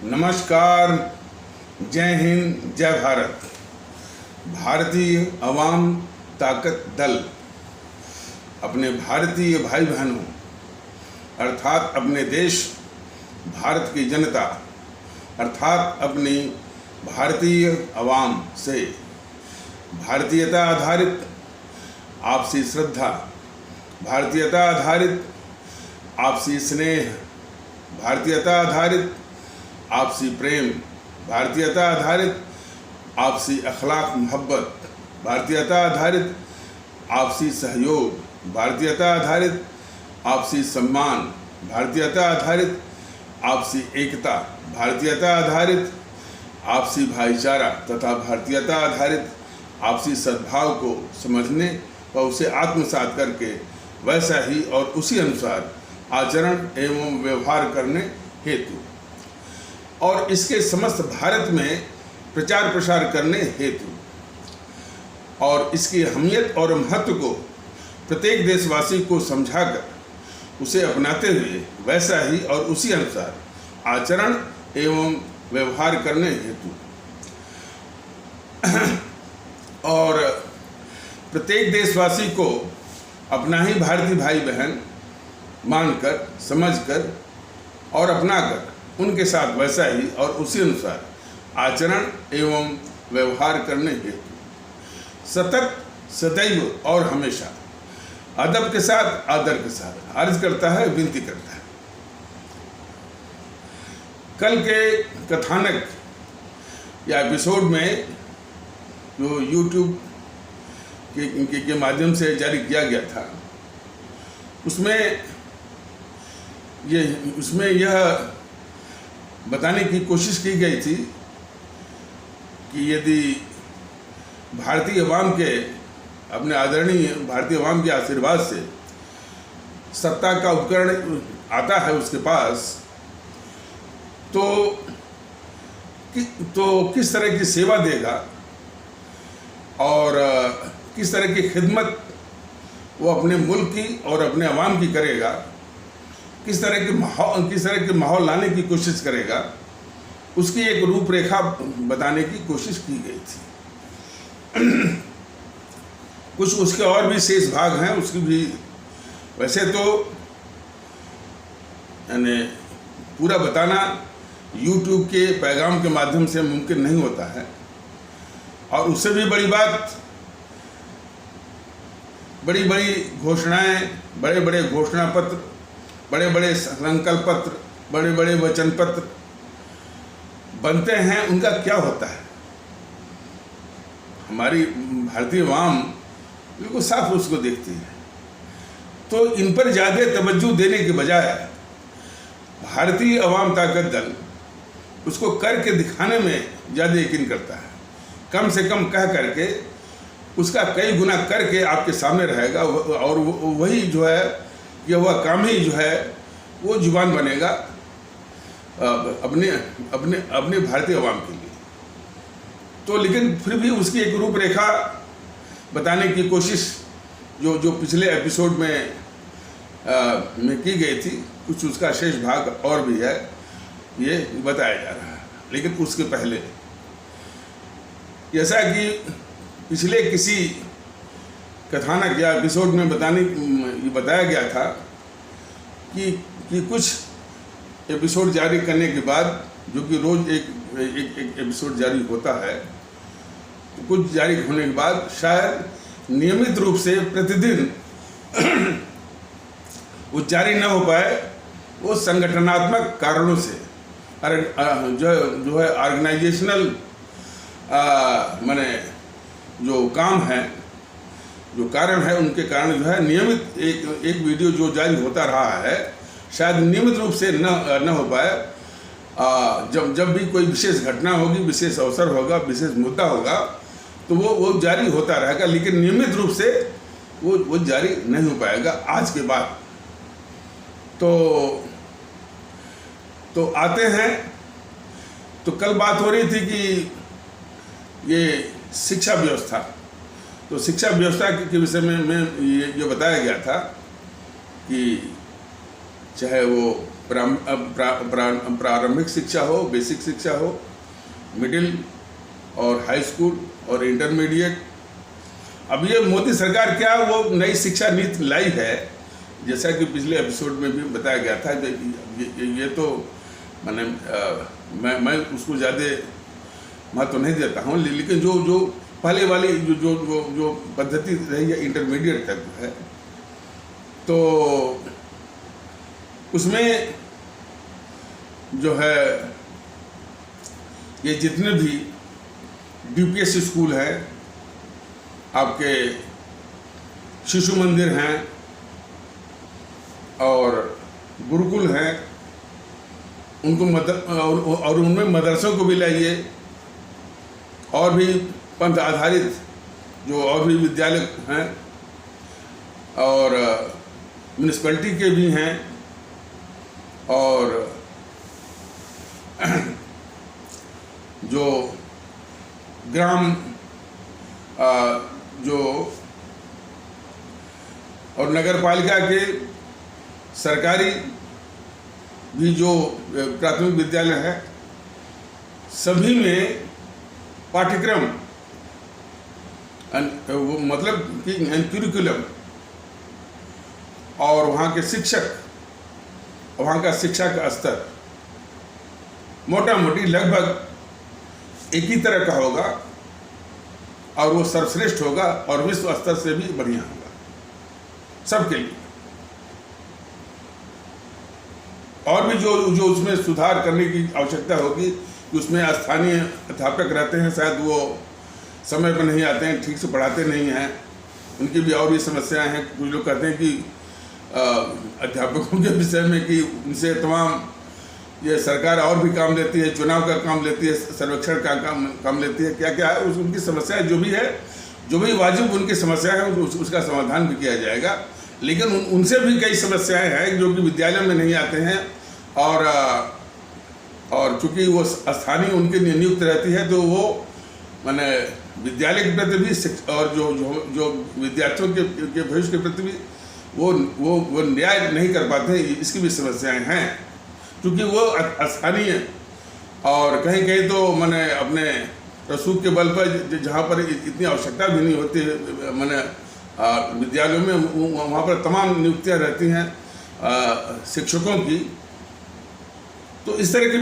नमस्कार, जय हिंद, जय भारत। भारतीय अवाम ताकत दल अपने भारतीय भाई बहनों अर्थात अपने देश भारत की जनता अर्थात अपनी भारतीय अवाम से भारतीयता आधारित आपसी श्रद्धा, भारतीयता आधारित आपसी स्नेह, भारतीयता आधारित आपसी प्रेम, भारतीयता आधारित आपसी अखलाक मोहब्बत, भारतीयता आधारित आपसी सहयोग, भारतीयता आधारित आपसी सम्मान, भारतीयता आधारित आपसी एकता, भारतीयता आधारित आपसी भाईचारा तथा भारतीयता आधारित आपसी सद्भाव को समझने व उसे आत्मसात करके वैसा ही और उसी अनुसार आचरण एवं व्यवहार करने हेतु और इसके समस्त भारत में प्रचार प्रसार करने हेतु और इसकी अहमियत और महत्व को प्रत्येक देशवासी को समझाकर उसे अपनाते हुए वैसा ही और उसी अनुसार आचरण एवं व्यवहार करने हेतु और प्रत्येक देशवासी को अपना ही भारतीय भाई बहन मानकर, समझकर और अपनाकर उनके साथ वैसा ही और उसी अनुसार आचरण एवं व्यवहार करने हेतु सतत, सदैव और हमेशा अदब के साथ, आदर के साथ अर्ज करता है, विनती करता है। कल के कथानक या एपिसोड में जो YouTube के माध्यम से जारी किया गया था उसमें यह बताने की कोशिश की गई थी कि यदि भारतीय अवाम के अपने आदरणीय भारतीय अवाम के आशीर्वाद से सत्ता का उपकरण आता है उसके पास तो किस तरह की सेवा देगा और किस तरह की खिदमत वो अपने मुल्क की और अपने अवाम की करेगा, किस तरह के माहौल लाने की कोशिश करेगा, उसकी एक रूपरेखा बताने की कोशिश की गई थी। कुछ उसके और भी शेष भाग हैं, उसकी भी वैसे तो यानी पूरा बताना YouTube के पैगाम के माध्यम से मुमकिन नहीं होता है और उससे भी बड़ी बात बड़ी बड़ी घोषणाएं, बड़े बड़े घोषणा पत्र, बड़े बड़े संकल्प पत्र, बड़े बड़े वचन पत्र बनते हैं, उनका क्या होता है? हमारी भारतीय अवाम बिल्कुल साफ उसको देखती है। तो इन पर ज़्यादा तवज्जो देने के बजाय भारतीय अवाम ताकत दल उसको करके दिखाने में ज़्यादा यकीन करता है। कम से कम कह करके उसका कई गुना करके आपके सामने रहेगा और वही जो है यह वह काम ही जो है वो जुबान बनेगा अपने भारतीय अवाम के लिए। तो लेकिन फिर भी उसकी एक रूपरेखा बताने की कोशिश जो पिछले एपिसोड में की गई थी, कुछ उसका शेष भाग और भी है, ये बताया जा रहा है। लेकिन उसके पहले जैसा कि पिछले किसी कथानक या एपिसोड में बताया गया था कि कुछ एपिसोड जारी करने के बाद, जो कि रोज़ एक एपिसोड जारी होता है, तो कुछ जारी होने के बाद शायद नियमित रूप से प्रतिदिन वो जारी न हो पाए, वो संगठनात्मक कारणों से जो है ऑर्गेनाइजेशनल माने जो काम है, जो कारण है, उनके कारण जो है नियमित एक वीडियो जो जारी होता रहा है शायद नियमित रूप से न हो पाए। जब भी कोई विशेष घटना होगी, विशेष अवसर होगा, विशेष मुद्दा होगा, तो वो जारी होता रहेगा, लेकिन नियमित रूप से वो जारी नहीं हो पाएगा आज के बाद। तो आते हैं, तो कल बात हो रही थी कि ये शिक्षा व्यवस्था, तो शिक्षा व्यवस्था के विषय में ये बताया गया था कि चाहे वो प्रारंभिक शिक्षा हो, बेसिक शिक्षा हो, मिडिल और हाई स्कूल और इंटरमीडिएट। अब ये मोदी सरकार क्या वो नई शिक्षा नीति लाई है, जैसा कि पिछले एपिसोड में भी बताया गया था। ये तो मैं उसको ज़्यादा महत्व नहीं देता हूँ, लेकिन जो पहले वाली जो पद्धति रही है इंटरमीडिएट तक है, तो उसमें जो है ये जितने भी DPS स्कूल हैं, आपके शिशु मंदिर हैं और गुरुकुल हैं, उनको और उनमें मदरसों को भी लाइए, और भी पंथ आधारित जो और भी विद्यालय हैं और म्यूनिसिपैलिटी के भी हैं, और जो ग्राम जो और नगर पालिका के सरकारी भी जो प्राथमिक विद्यालय है, सभी में पाठ्यक्रम वो मतलब कि करिकुलम और वहाँ के शिक्षक, वहाँ का शिक्षा का स्तर मोटा मोटी लगभग एक ही तरह का होगा, और वो सर्वश्रेष्ठ होगा और विश्व स्तर से भी बढ़िया होगा सबके लिए। और भी जो उसमें सुधार करने की आवश्यकता होगी, कि उसमें स्थानीय अध्यापक रहते हैं, शायद वो समय पर नहीं आते हैं, ठीक से पढ़ाते नहीं हैं, उनकी भी और भी समस्याएं हैं। कुछ लोग कहते हैं कि अध्यापकों के विषय में कि उनसे तमाम ये सरकार और भी काम लेती है, चुनाव का काम लेती है, सर्वेक्षण का काम लेती है, क्या क्या है उनकी समस्याएं जो भी है, जो भी वाजिब उनकी समस्याएं हैं उसका समाधान भी किया जाएगा। लेकिन उनसे भी कई समस्याएं हैं जो कि विद्यालय में नहीं आते हैं, और चूँकि वो स्थानीय उनकी नियुक्त रहती है, तो वो माने विद्यालय के प्रति भी और जो विद्यार्थियों के भविष्य के प्रति भी वो न्याय नहीं कर पाते हैं, इसकी भी समस्याएं हैं। क्योंकि वो स्थानीय और कहीं कहीं तो मैंने अपने रसूख के बल पर जहाँ पर इतनी आवश्यकता भी नहीं होती है, मैंने विद्यालयों में वहाँ पर तमाम नियुक्तियाँ रहती हैं शिक्षकों की। तो इस तरह की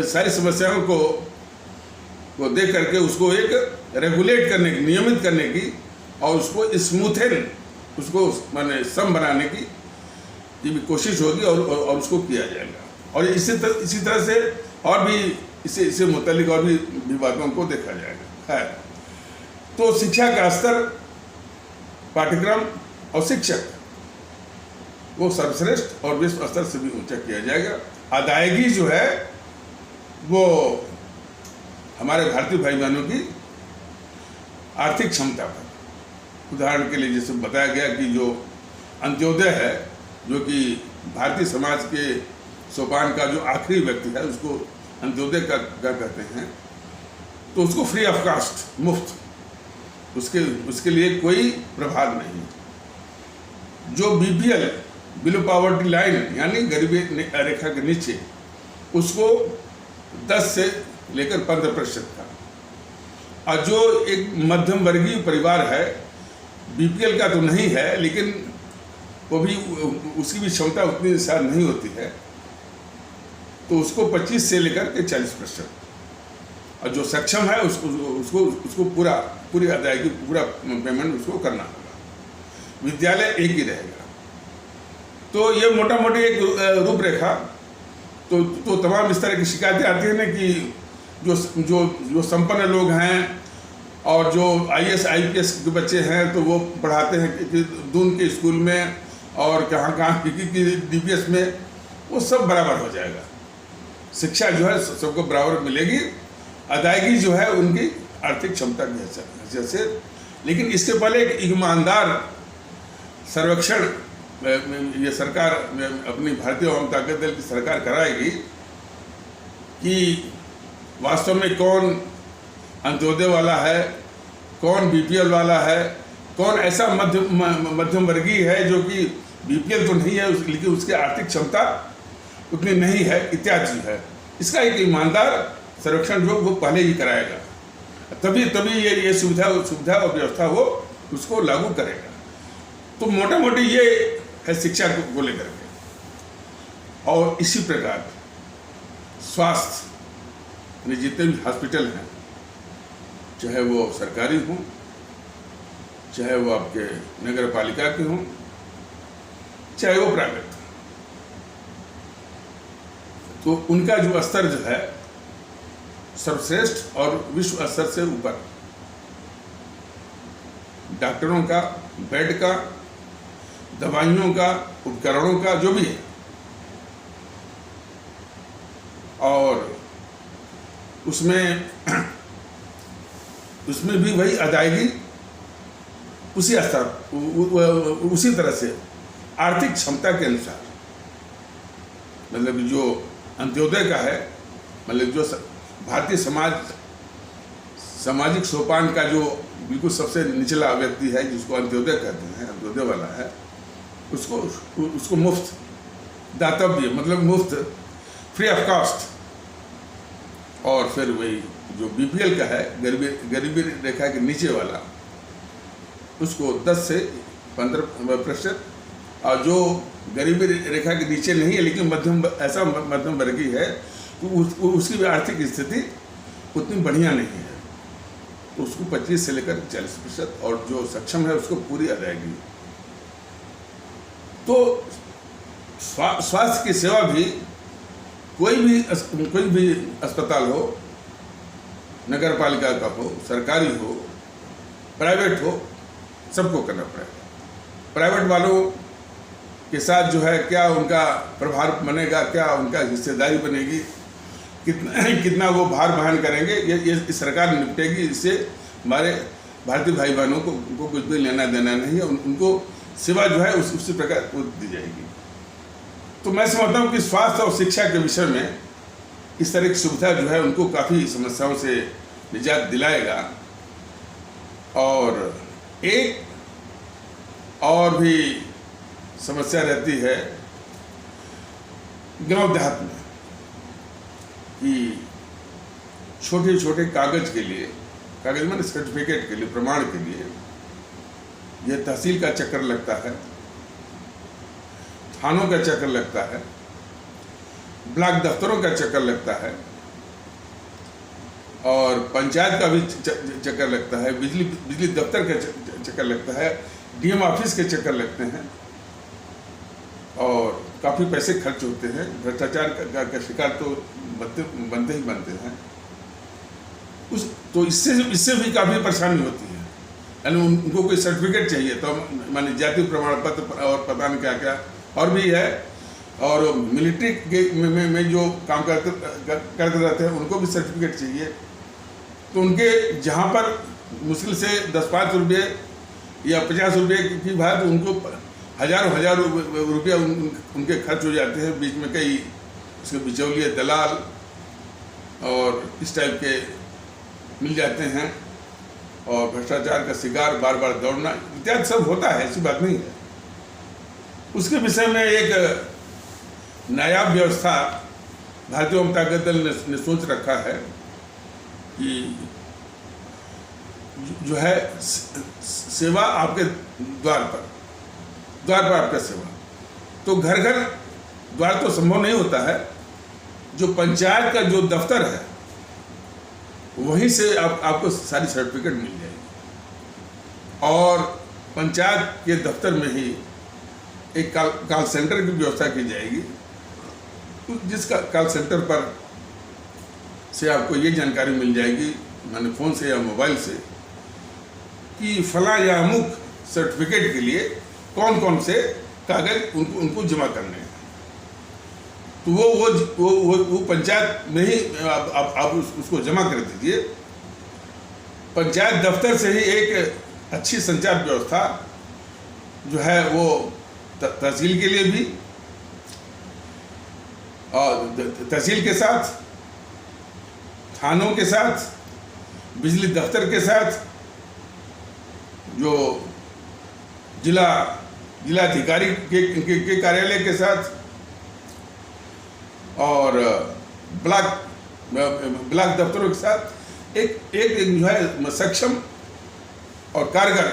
सारी समस्याओं को देख करके उसको एक रेगुलेट करने की, नियमित करने की, और उसको स्मूथन, उसको माने सम बनाने की ये भी कोशिश होगी, और उसको किया जाएगा। और इसी तरह से और भी इससे मुतालिक और भी बातों को देखा जाएगा। है तो शिक्षा का स्तर, पाठ्यक्रम और शिक्षक वो सर्वश्रेष्ठ और विश्व स्तर से भी ऊंचा किया जाएगा। अदायगी जो है वो हमारे भारतीय भाई बहनों की आर्थिक क्षमता पर, उदाहरण के लिए जैसे बताया गया कि जो अंत्योदय है, जो कि भारतीय समाज के सोपान का जो आखिरी व्यक्ति है, उसको अंत्योदय का कहते हैं, तो उसको फ्री ऑफ कास्ट, मुफ्त, उसके लिए कोई प्रभार नहीं। जो BPL, बिलो पॉवर्टी लाइन, यानी गरीबी रेखा के नीचे, उसको 10 से लेकर 15% था। और जो एक मध्यम वर्गीय परिवार है, BPL का तो नहीं है, लेकिन वो भी उसकी भी क्षमता उतनी शायद नहीं होती है, तो उसको 25 से लेकर के 40%, और जो सक्षम है उसको पूरी अदायगी, पूरा पेमेंट उसको करना होगा। विद्यालय एक ही रहेगा। तो ये मोटा मोटी एक रूपरेखा। तो तमाम इस तरह की शिकायतें आती हैं ना कि जो संपन्न लोग हैं और जो IAS IPS के बच्चे हैं, तो वो पढ़ाते हैं कि दून के स्कूल में और कहाँ की DPS में, वो सब बराबर हो जाएगा। शिक्षा जो है सबको बराबर मिलेगी, अदायगी जो है उनकी आर्थिक क्षमता की हैसियत से। लेकिन इसके पहले एक ईमानदार सर्वेक्षण ये सरकार अपनी भारतीय जनता दल की सरकार कराएगी कि वास्तव में कौन अंत्योदय वाला है, कौन BPL वाला है, कौन ऐसा मध्यम वर्गीय है जो कि बीपीएल तो नहीं है लेकिन उसकी आर्थिक क्षमता उतनी नहीं है इत्यादि है। इसका एक ईमानदार सर्वेक्षण जो वो पहले ही कराएगा, तभी ये सुविधा और व्यवस्था वो उसको लागू करेगा। तो मोटा मोटी ये है शिक्षा को लेकर के। और इसी प्रकार स्वास्थ्य में जितने भी हॉस्पिटल हैं, चाहे वो सरकारी हों, चाहे वो आपके नगर पालिका के हों, चाहे वो प्राइवेट, तो उनका जो स्तर जो है सर्वश्रेष्ठ और विश्व स्तर से ऊपर। डॉक्टरों का, बेड का, दवाइयों का, उपकरणों का, जो भी है, और उसमें भी वही अदायगी उसी स्तर उसी तरह से आर्थिक क्षमता के अनुसार। मतलब जो अंत्योदय का है, मतलब जो भारतीय सामाजिक सोपान का जो बिल्कुल सबसे निचला व्यक्ति है, जिसको अंत्योदय कहते हैं, अंत्योदय वाला है, उसको मुफ्त दातव्य, मतलब मुफ्त, फ्री ऑफ कॉस्ट। और फिर वही जो बीपीएल का है, गरीबी रेखा के नीचे वाला, उसको 10 से 15%, और जो गरीबी रेखा के नीचे नहीं है लेकिन मध्यम वर्गीय है, तो उसकी भी आर्थिक स्थिति उतनी बढ़िया नहीं है, तो उसको 25 से लेकर 40%, और जो सक्षम है उसको पूरी अदायगी। तो स्वास्थ्य की सेवा भी कोई भी अस्पताल हो, नगर पालिका का हो, सरकारी हो, प्राइवेट हो, सबको करना पड़ेगा। प्राइवेट वालों के साथ जो है क्या उनका प्रभार बनेगा, क्या उनका हिस्सेदारी बनेगी, कितना वो भार वहन करेंगे, ये सरकार निपटेगी। इससे हमारे भारतीय भाई बहनों को कुछ भी लेना देना नहीं है, उनको सेवा जो है उसी प्रकार दी जाएगी। तो मैं समझता हूँ कि स्वास्थ्य और शिक्षा के विषय में इस तरह की सुविधा जो है उनको काफ़ी समस्याओं से निजात दिलाएगा। और एक और भी समस्या रहती है गांव देहात में कि छोटे छोटे कागज के लिए, कागज माने सर्टिफिकेट के लिए, प्रमाण के लिए यह तहसील का चक्कर लगता है, थानों का चक्कर लगता है, ब्लॉक दफ्तरों का चक्कर लगता है, और पंचायत का भी चक्कर लगता है, बिजली दफ्तर का चक्कर लगता है, डीएम ऑफिस के चक्कर लगते हैं, और काफ़ी पैसे खर्च होते हैं। भ्रष्टाचार का शिकार तो बनते ही बनते हैं। तो इससे भी काफ़ी परेशानी होती है। यानी उनको कोई सर्टिफिकेट चाहिए तो माने जातीय प्रमाण पत्र और पता नहीं क्या क्या और भी है, और मिलिट्री में जो काम करते रहते हैं उनको भी सर्टिफिकेट चाहिए। तो उनके जहाँ पर मुश्किल से 10-5 रुपये या 50 रुपये की बात, उनको हज़ार रुपया उनके खर्च हो जाते हैं। बीच में कई उसके बिचौलिए, दलाल और इस टाइप के मिल जाते हैं, और भ्रष्टाचार का शिकार बार बार दौड़ना इत्यादि सब होता है, ऐसी बात नहीं है। उसके विषय में एक नायाब व्यवस्था भारतीय जनता दल ने सोच रखा है कि जो है सेवा आपके द्वार पर आपका सेवा। तो घर घर द्वार तो संभव नहीं होता है, जो पंचायत का जो दफ्तर है वहीं से आपको सारी सर्टिफिकेट मिल जाएगी, और पंचायत के दफ्तर में ही एक कॉल सेंटर की व्यवस्था की जाएगी, जिस कॉल सेंटर पर से आपको ये जानकारी मिल जाएगी, मैंने फ़ोन से या मोबाइल से, कि फला या अमुक सर्टिफिकेट के लिए कौन कौन से कागज उनको जमा करने हैं। तो वो पंचायत में ही आप उसको जमा कर दीजिए। पंचायत दफ्तर से ही एक अच्छी संचार व्यवस्था जो है वो तहसील के लिए भी, और तहसील के साथ, थानों के साथ, बिजली दफ्तर के साथ, जो जिला जिलाधिकारी के कार्यालय के साथ और ब्लॉक दफ्तरों के साथ एक जो है सक्षम और कारगर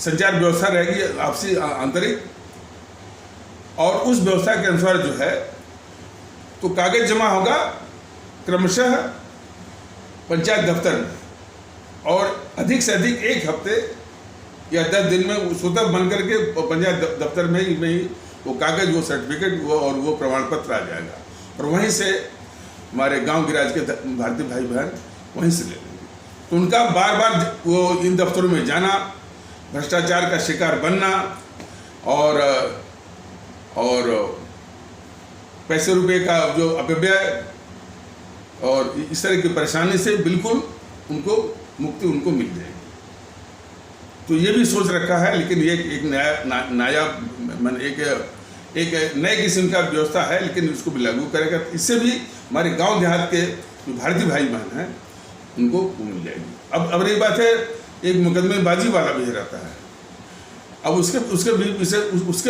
संचार व्यवस्था रहेगी आपसी आंतरिक, और उस व्यवस्था के अनुसार जो है तो कागज जमा होगा क्रमशः पंचायत दफ्तर में, और अधिक से अधिक 1 हफ्ते या 10 दिन में स्वतः बन करके पंचायत दफ्तर में ही वो कागज, वो सर्टिफिकेट, वो और वो प्रमाण पत्र आ जाएगा, और वहीं से हमारे गांव गिराज के भारतीय भाई बहन वहीं से ले लेंगे। तो उनका बार बार वो इन दफ्तरों में जाना, भ्रष्टाचार का शिकार बनना और पैसे रुपए का जो अपव्यय और इस तरह की परेशानी से बिल्कुल उनको मुक्ति उनको मिल जाएगी। तो ये भी सोच रखा है, लेकिन ये एक नया मैंने एक नए किस्म का व्यवस्था है, लेकिन उसको भी लागू करेगा। इससे भी हमारे गांव देहात के जो भारतीय भाई बहन हैं उनको मिल जाएगी। अब रही बात है, एक मुकदमेबाजी वाला भी रहता है। अब उसके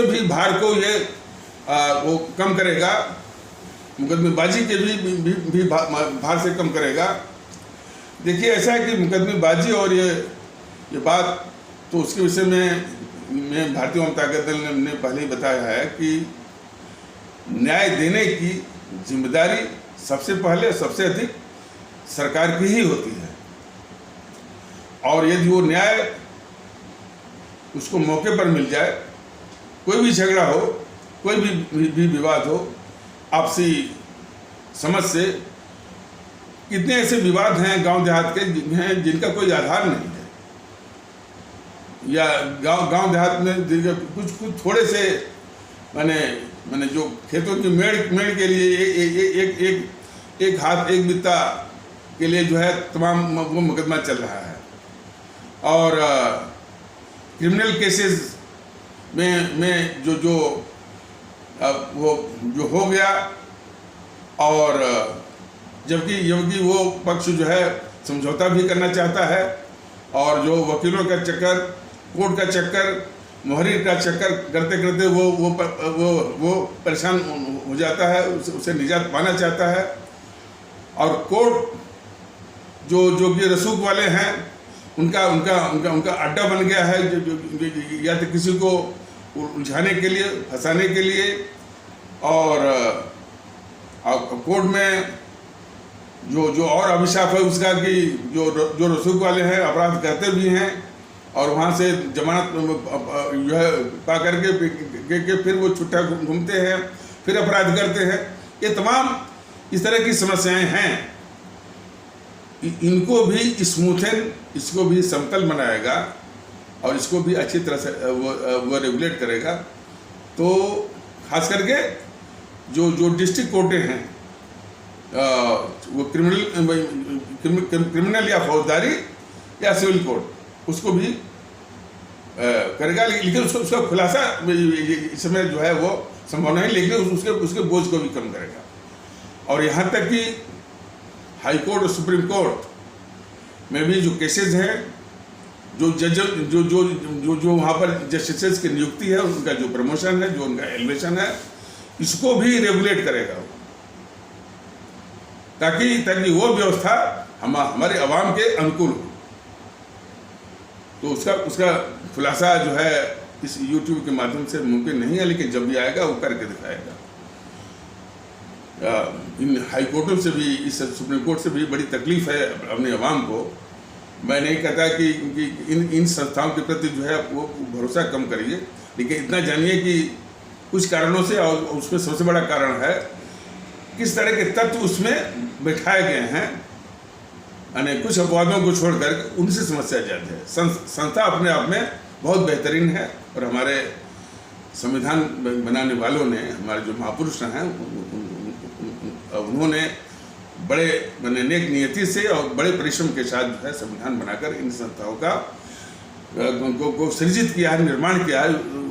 भी भार को ये वो कम करेगा, मुकदमेबाजी के भी भार से कम करेगा। देखिए, ऐसा है कि मुकदमेबाजी और ये बात, तो उसके विषय में भारतीय जनता दल ने पहले ही बताया है कि न्याय देने की जिम्मेदारी सबसे पहले, सबसे अधिक सरकार की ही होती है, और यदि वो न्याय उसको मौके पर मिल जाए, कोई भी झगड़ा हो, कोई भी विवाद हो, आपसी समझ से, कितने ऐसे विवाद हैं गांव देहात के हैं जिनका कोई आधार नहीं है, या गांव देहात में कुछ थोड़े से मैंने जो खेतों की मेड़ के लिए एक हाथ एक बित्ता के लिए जो है तमाम वो मुकदमा चल रहा है, और क्रिमिनल केसेस में जो हो गया, और जबकि वो पक्ष जो है समझौता भी करना चाहता है, और जो वकीलों का चक्कर, कोर्ट का चक्कर, मुहर्रिर का चक्कर करते करते वो परेशान हो जाता है, उसे निजात पाना चाहता है, और कोर्ट जो कि रसूख वाले हैं उनका अड्डा बन गया है, या तो किसी को उलझाने के लिए, फंसाने के लिए, और कोर्ट में जो और अभिशाप है उसका कि जो रसूख वाले हैं अपराध करते भी हैं, और वहाँ से जमानत जो है पा करके फिर वो छुट्टा घूमते हैं, फिर अपराध करते हैं। ये तमाम इस तरह की समस्याएं हैं। इनको भी स्मूथन, इसको भी समतल बनाएगा, और इसको भी अच्छी तरह से वो रेगुलेट करेगा। तो खास करके जो डिस्ट्रिक्ट कोर्टें हैं, वो क्रिमिनल या फौजदारी या सिविल कोर्ट, उसको भी करेगा, लेकिन उसका खुलासा इस समय जो है वो संभव नहीं, लेकिन उसके बोझ को भी कम करेगा। और यहाँ तक कि हाई कोर्ट और सुप्रीम कोर्ट में भी जो केसेस हैं, जो जज जो वहाँ पर जस्टिसेस की नियुक्ति है, उनका जो प्रमोशन है, जो उनका एलिवेशन है, इसको भी रेगुलेट करेगा, ताकि वो व्यवस्था हमारे आवाम के अनुकूल हो। तो उसका खुलासा जो है इस यूट्यूब के माध्यम से मुमकिन नहीं है, लेकिन जब भी आएगा वो करके दिखाएगा। इन हाई कोर्टों से भी, इस सुप्रीम कोर्ट से भी बड़ी तकलीफ है अपने आवाम को। मैं नहीं कहता कि इन संस्थाओं के प्रति जो है वो भरोसा कम करिए, लेकिन इतना जानिए कि कुछ कारणों से, और उसमें सबसे बड़ा कारण है किस तरह के तत्व उसमें बैठाए गए हैं, यानी कुछ अपवादों को छोड़कर उनसे समस्या ज़्यादा है। संस्था अपने आप में बहुत बेहतरीन है, और हमारे संविधान बनाने वालों ने, हमारे जो महापुरुष हैं, उन्होंने बड़े नेक नियति से और बड़े परिश्रम के साथ जो है संविधान बनाकर इन संस्थाओं का को सृजित किया है, निर्माण किया है।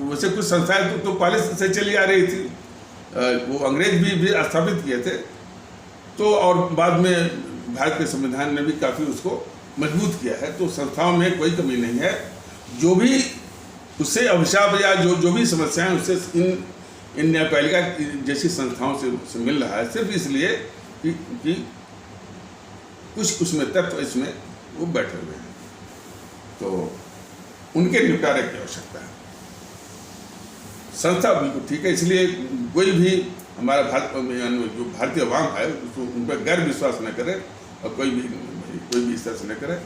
वैसे कुछ संस्थाएं तो पहले से चली आ रही थी, वो अंग्रेज भी स्थापित किए थे, तो और बाद में भारत के संविधान ने भी काफ़ी उसको मजबूत किया है। तो संस्थाओं में कोई कमी नहीं है। जो भी उससे अभिशाप या जो भी समस्याएं उससे इन न्यायपालिका जैसी संस्थाओं से मिल रहा है, सिर्फ इसलिए कि कुछ उसमें तत्व इसमें वो बैठे हुए हैं, तो उनके निपटारे की आवश्यकता है। संस्था बिल्कुल ठीक है, इसलिए कोई भी हमारा जो भारतीय अवाम है उन पर गैर विश्वास न करे और कोई भी इस तरह से न करे,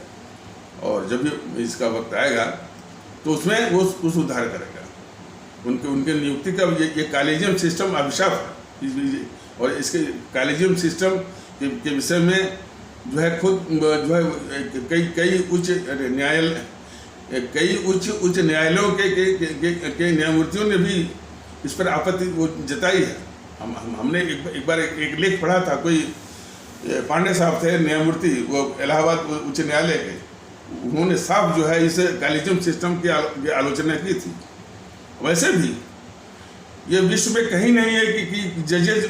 और जब भी इसका वक्त आएगा तो उसमें वो उस उद्धार करेगा। उनके नियुक्ति का ये कॉलेजियम सिस्टम अभिशाप है, और इसके कॉलेजियम सिस्टम के विषय में जो है खुद जो है कई उच्च न्यायालयों के न्यायमूर्तियों ने भी इस पर आपत्ति वो जताई है। हमने एक बार एक लेख पढ़ा था, कोई पांडे साहब थे न्यायमूर्ति, वो इलाहाबाद उच्च न्यायालय के, उन्होंने साफ जो है इस कॉलेजियम सिस्टम की आलोचना की थी। वैसे भी ये विश्व में कहीं नहीं है कि जजेज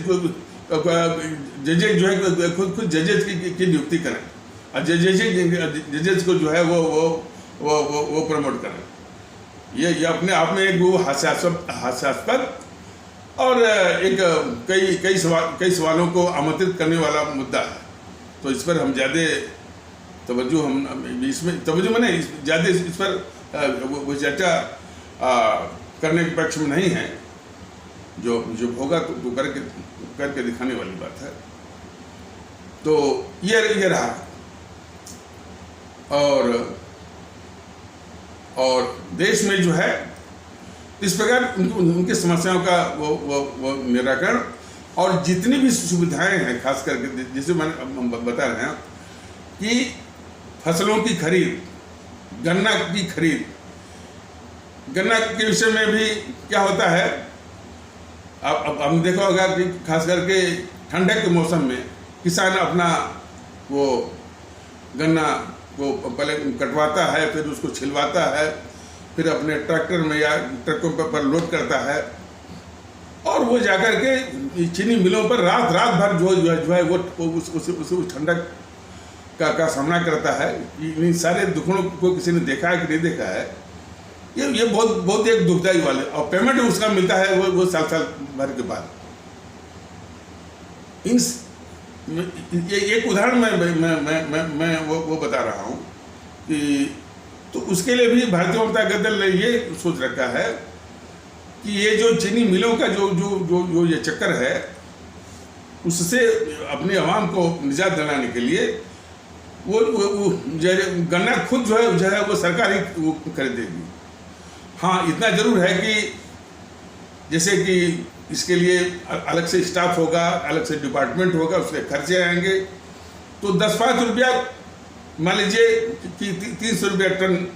जो है खुद जजेज की नियुक्ति करें और जजेज को जो है वो प्रमोट करें। ये अपने आप में एक वो हास्यास्पद और एक कई सवालों को आमंत्रित करने वाला मुद्दा है। तो इस पर हम ज़्यादा तवज्जो मैंने ज़्यादा इस पर वो चर्चा करने के पक्ष में नहीं है। जो होगा तो करके दिखाने वाली बात है। तो ये रहा, और देश में जो है इस प्रकार उनकी समस्याओं का वो निराकरण, और जितनी भी सुविधाएं हैं, खास करके जैसे हम बता रहे हैं कि फसलों की खरीद, गन्ना की खरीद, गन्ना के विषय में भी क्या होता है, अब हम देखा होगा कि खास करके ठंडक के मौसम में किसान अपना वो गन्ना वो पहले कटवाता है, फिर उसको छिलवाता है, फिर अपने ट्रैक्टर में या ट्रकों पर लोड करता है, और वो जाकर के चीनी मिलों पर रात भर जो है वो उस ठंडक का सामना करता है। इन सारे दुखों को किसी ने देखा है कि नहीं देखा है, ये बहुत एक दुखदायी वाले, और पेमेंट उसका मिलता है वो साल भर के बाद। ये एक उदाहरण मैं वो बता रहा हूँ कि तो उसके लिए भी भारतीय जनता दल ने ये सोच रखा है कि ये जो चीनी मिलों का जो ये चक्कर है, उससे अपने आवाम को निजात दिलाने के लिए वो गन्ना खुद जो है वो सरकार ही वो खरीदेगी। हाँ, इतना जरूर है कि जैसे कि इसके लिए अलग से स्टाफ होगा, अलग से डिपार्टमेंट होगा, उसके खर्चे आएंगे, तो 10-5 रुपया मान लीजिए कि 300 रुपया टन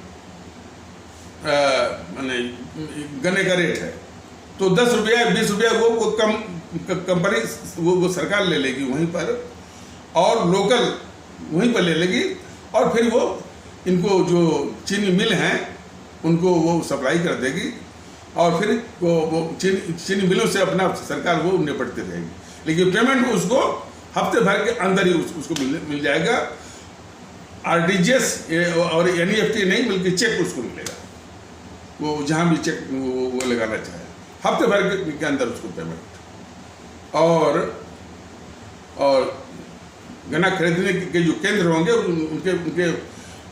माने गन्ने का रेट है, तो 10 रुपया 20 रुपया वो कम कंपनी वो सरकार ले लेगी वहीं पर, और लोकल वहीं पर ले लेगी, और फिर वो इनको जो चीनी मिल हैं उनको वो सप्लाई कर देगी, और फिर वो चीनी मिलों से अपना सरकार वो निपटती रहेगी। लेकिन पेमेंट उसको हफ्ते भर के अंदर ही उसको मिल जाएगा। RTGS और NEFT नहीं बल्कि चेक उसको मिलेगा, वो जहाँ भी चेक वो लगाना चाहे, हफ्ते भर के अंदर उसको पेमेंट। और गन्ना खरीदने के जो केंद्र होंगे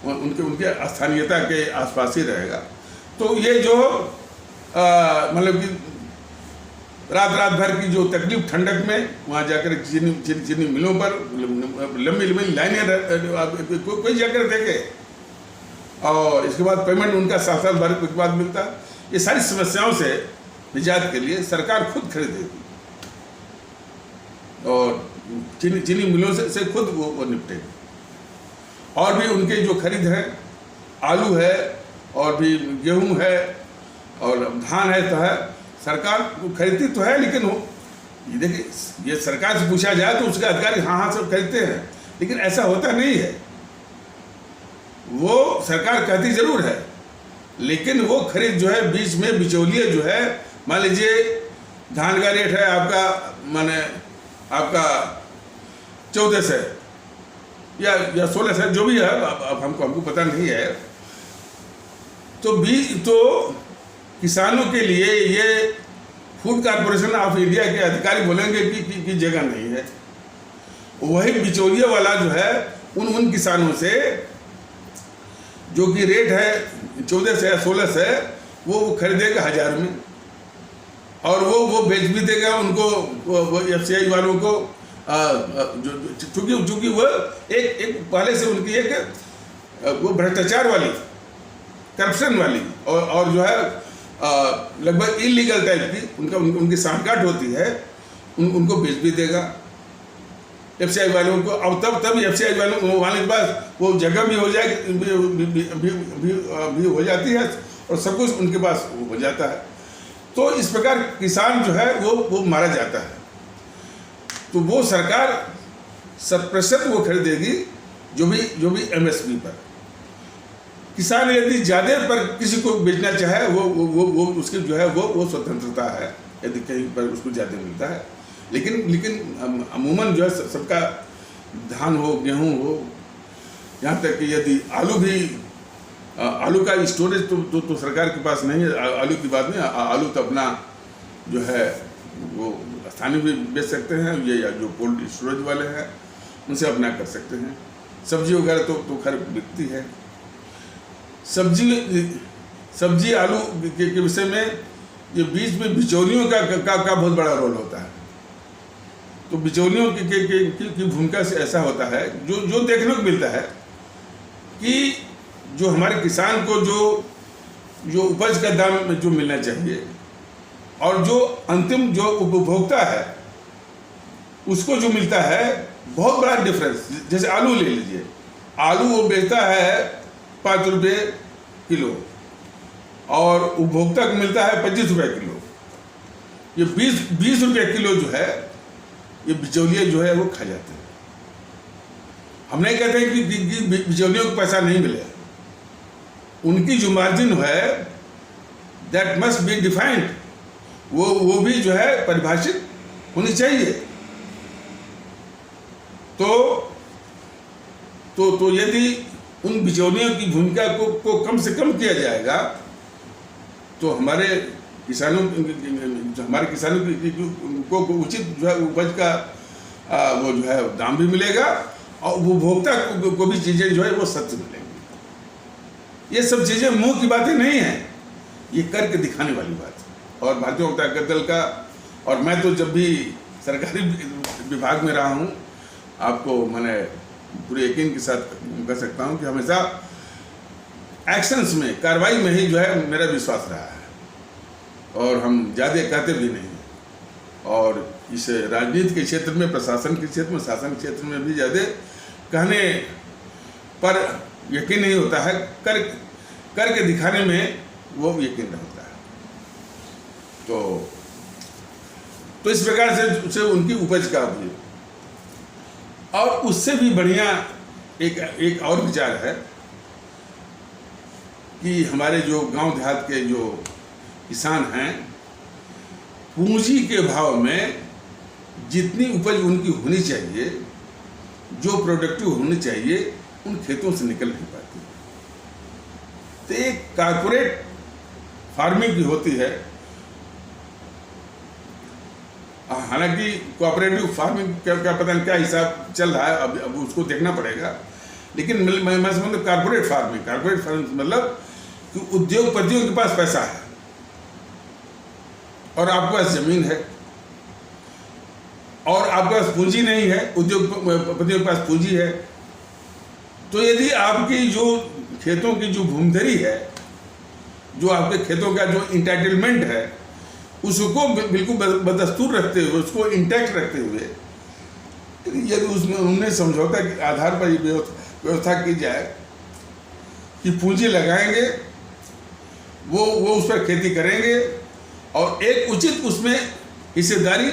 उनके स्थानीयता के आसपास ही रहेगा। तो ये जो मतलब कि रात भर की जो तकलीफ ठंडक में वहाँ जाकर चीनी मिलों पर लंबी लाइनें कोई जाकर देखे, और इसके बाद पेमेंट उनका साल भर के बाद मिलता। ये सारी समस्याओं से निजात के लिए सरकार खुद खरीदेगी और चीनी मिलों से खुद वो निपटेगी। और भी उनके जो खरीद है, आलू है और भी गेहूं है और धान है, तो है सरकार खरीदती तो है, लेकिन ये देखिए ये सरकार से पूछा जाए तो उसके अधिकारी हाँ सब खरीदते हैं, लेकिन ऐसा होता नहीं है। वो सरकार कहती जरूर है, लेकिन वो खरीद जो है बीच में बिचौलिए जो है, मान लीजिए धान का रेट है आपका माने आपका 1400 या 1600 जो भी है, अब हमको पता नहीं है, तो किसानों के लिए ये फूड कॉरपोरेशन ऑफ इंडिया के अधिकारी बोलेंगे कि जगह नहीं है। वही बिचौलिया वाला जो है उन किसानों से जो कि रेट है 14 से या 16 से, वो खरीदेगा 1000 में, और वो बेच भी देगा उनको, वो FCI वालों को, चूंकि वो एक पहले से उनकी एक वो भ्रष्टाचार वाली, करप्शन वाली और जो है लगभग इलीगल टाइप की उनकी सांठगांठ होती है, उनको बेच भी देगा FCI वालों को। अब तब FCI वालों के पास वो जगह भी हो जाए भी हो जाती है और सब कुछ उनके पास हो जाता है। तो इस प्रकार किसान जो है वो मारा जाता है। तो वो सरकार 100% वो खरीदेगी जो भी MSP पर। किसान यदि ज़्यादा पर किसी को बेचना चाहे वो उसकी जो है वो स्वतंत्रता है, यदि कहीं पर उसको ज़्यादा मिलता है। लेकिन अमूमन जो है सबका धान हो, गेहूं हो, यहाँ तक कि यदि आलू का स्टोरेज तो सरकार के पास नहीं है। आलू की बात नहीं, आलू तो अपना जो है वो स्थानीय भी बेच सकते हैं, ये जो कोल्ड स्टोरेज वाले हैं उनसे अपना कर सकते हैं। सब्जी वगैरह तो खैर बिकती है। सब्जी आलू के विषय में ये बीच में बिचौलियों का बहुत बड़ा रोल होता है। तो बिचौलियों की भूमिका से ऐसा होता है जो देखने को मिलता है कि जो हमारे किसान को जो उपज का दाम जो मिलना चाहिए और जो अंतिम जो उपभोक्ता है उसको जो मिलता है, बहुत बड़ा डिफरेंस। जैसे आलू ले लीजिए, आलू वो बेचता है 5 रुपये किलो और उपभोक्ता को मिलता है 25 रुपये किलो। ये 20 रुपये किलो जो है ये बिचौलिए जो है वो खा जाते हैं। हम नहीं कहते हैं कि बिचौलियों को पैसा नहीं मिले, उनकी जो मार्जिन है दैट मस्ट बी डिफाइंड, वो भी जो है परिभाषित होनी चाहिए। तो यदि उन बिचौलियों की भूमिका को कम से कम किया जाएगा तो हमारे किसानों को उचित जो है उपज का वो जो है दाम भी मिलेगा और उपभोक्ता को भी चीज़ें जो है वो सस्ती मिलेंगी। ये सब चीज़ें मुंह की बातें नहीं हैं, ये करके दिखाने वाली बात है। और भारतीय जनता दल का, और मैं तो जब भी सरकारी विभाग में रहा हूँ, आपको मैंने पूरे यकीन के साथ कह सकता हूँ कि हमेशा एक्शंस में, कार्रवाई में ही जो है मेरा विश्वास रहा है और हम ज़्यादा कहते भी नहीं। और इस राजनीति के क्षेत्र में, प्रशासन के क्षेत्र में, शासन के क्षेत्र में भी ज़्यादा कहने पर यकीन नहीं होता है, करके दिखाने में वो यकीन होता है। तो इस प्रकार से उनकी उपज का भी, और उससे भी बढ़िया एक और विचार है कि हमारे जो गांव देहात के जो किसान हैं, पूंजी के भाव में जितनी उपज उनकी होनी चाहिए, जो प्रोडक्टिव होनी चाहिए, उन खेतों से निकल नहीं पाती। तो एक कारपोरेट फार्मिंग की होती है, हालांकि कोऑपरेटिव फार्मिंग क्या पता नहीं क्या हिसाब चल रहा है, अब उसको देखना पड़ेगा। लेकिन मैं समझता कारपोरेट फार्मिंग मतलब कि उद्योगपतियों के पास पैसा है और आपके पास जमीन है और आपके पास पूंजी नहीं है, उद्योगपतियों के पास पूंजी है। तो यदि आपकी जो खेतों की जो भूमधरी है, जो आपके खेतों का जो इंटाइटलमेंट है, उसको बिल्कुल बदस्तूर रखते हुए, उसको इंटैक्ट रखते हुए, यदि उसमें उन्हें समझौता के आधार पर ये व्यवस्था की जाए कि पूंजी लगाएंगे, वो उस पर खेती करेंगे और एक उचित उसमें हिस्सेदारी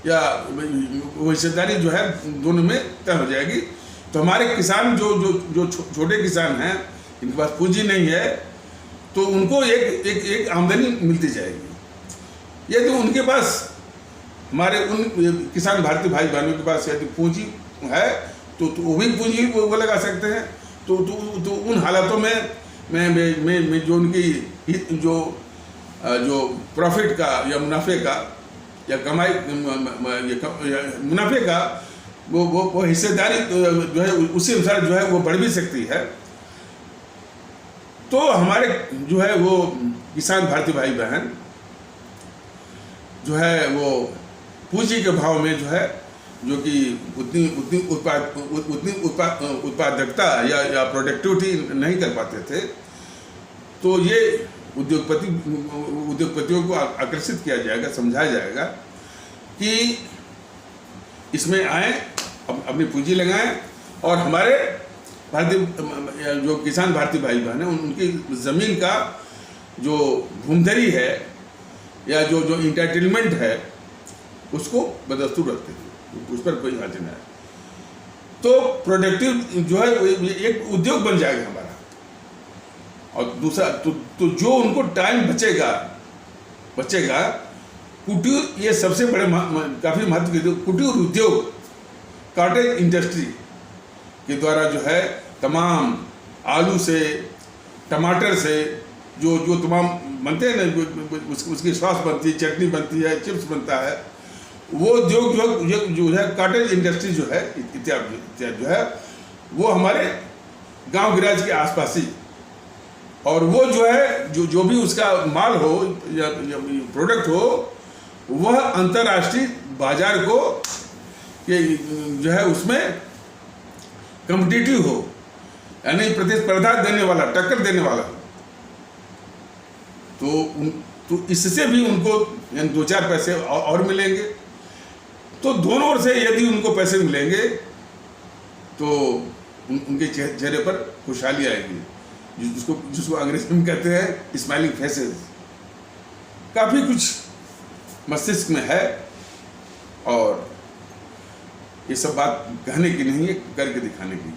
या वो हिस्सेदारी जो है दोनों में तय हो जाएगी। तो हमारे किसान जो छोटे किसान हैं, इनके पास पूंजी नहीं है, तो उनको एक आमदनी मिलती जाएगी। यदि उनके पास, हमारे उन किसान भारतीय भाई बहनों के पास यदि पूंजी है तो वो भी पूंजी वो लगा सकते हैं। तो उन हालातों में जो उनकी जो जो प्रॉफिट का या मुनाफे का या कमाई मुनाफे का वो हिस्सेदारी जो है उसी अनुसार जो है वो बढ़ भी सकती है। तो हमारे जो है वो किसान भारतीय भाई बहन जो है वो पूंजी के भाव में जो है जो कि उतनी उत्पादकता या प्रोडक्टिविटी नहीं कर पाते थे, तो ये उद्योगपतियों को आकर्षित किया जाएगा, समझाया जाएगा कि इसमें आए, अपनी पूंजी लगाएं और हमारे भारतीय जो किसान भारतीय भाई बहन हैं उनकी ज़मीन का जो भूमधरी है या जो इंटाइटलमेंट है उसको बदस्तूर रखते हैं, उस पर कोई हाजिर नहीं है। तो प्रोडक्टिव जो है एक उद्योग बन जाएगा हमारा। और दूसरा तो जो उनको टाइम बचेगा कुटीर, ये सबसे बड़े काफ़ी महत्व के कुटीर उद्योग, कॉटेज इंडस्ट्री के द्वारा जो है तमाम आलू से टमाटर से जो तमाम बनते हैं ना, उसकी सॉस बनती है, चटनी बनती है, चिप्स बनता है, वो जो है कॉटेज इंडस्ट्री जो है इत्यादि जो है वो हमारे गांव गिराज के आसपास ही, और वो जो है जो भी उसका माल हो या प्रोडक्ट हो वह अंतर्राष्ट्रीय बाजार को जो है उसमें कॉम्पिटिटिव हो, यानी प्रतिस्पर्धा देने वाला, टक्कर देने वाला। तो इससे भी उनको यानी 2-4 पैसे और मिलेंगे। तो दोनों ओर से यदि उनको पैसे मिलेंगे तो उनके चेहरे पर खुशहाली आएगी, जिसको अंग्रेजी में कहते हैं स्माइलिंग फेसेस। काफ़ी कुछ मस्तिष्क में है और ये सब बात कहने की नहीं है, करके दिखाने की।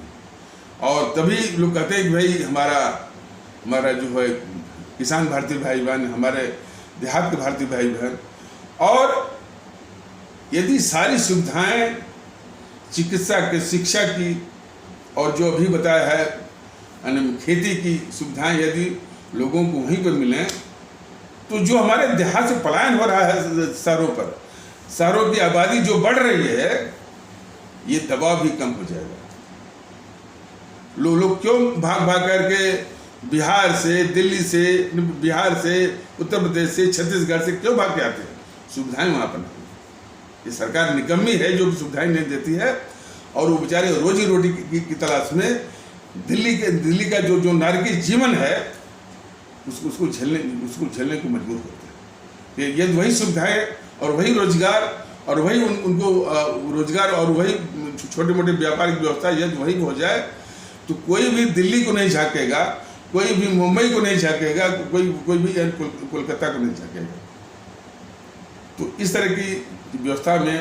और तभी लोग कहते हैं कि भाई हमारा जो है किसान भारतीय भाई बहन, हमारे देहात के भारतीय भाई बहन, और यदि सारी सुविधाएं चिकित्सा की, शिक्षा की और जो अभी बताया है खेती की सुविधाएं यदि लोगों को वहीं पर मिलें, तो जो हमारे देहात से पलायन हो रहा है शहरों की आबादी जो बढ़ रही है, ये दबाव भी कम हो जाएगा। लोग क्यों भाग करके बिहार से, दिल्ली से, बिहार से, उत्तर प्रदेश से, छत्तीसगढ़ से क्यों भाग के आते हैं? सुविधाएं वहाँ पर नहीं। ये सरकार निकम्मी है जो सुविधाएं नहीं देती है, और वो बेचारे रोजी रोटी की तलाश में दिल्ली का जो नारकीय जीवन है उसको झेलने को मजबूर होते हैं। ये वही सुविधाएं और वही रोजगार और वही उनको रोजगार और वही छोटे मोटे व्यापारिक व्यवस्था यदि वही हो जाए, तो कोई भी दिल्ली को नहीं झाँकेगा, कोई भी मुंबई को नहीं झाँकेगा, कोई भी कोलकाता को नहीं झाँकेगा। तो इस तरह की व्यवस्था में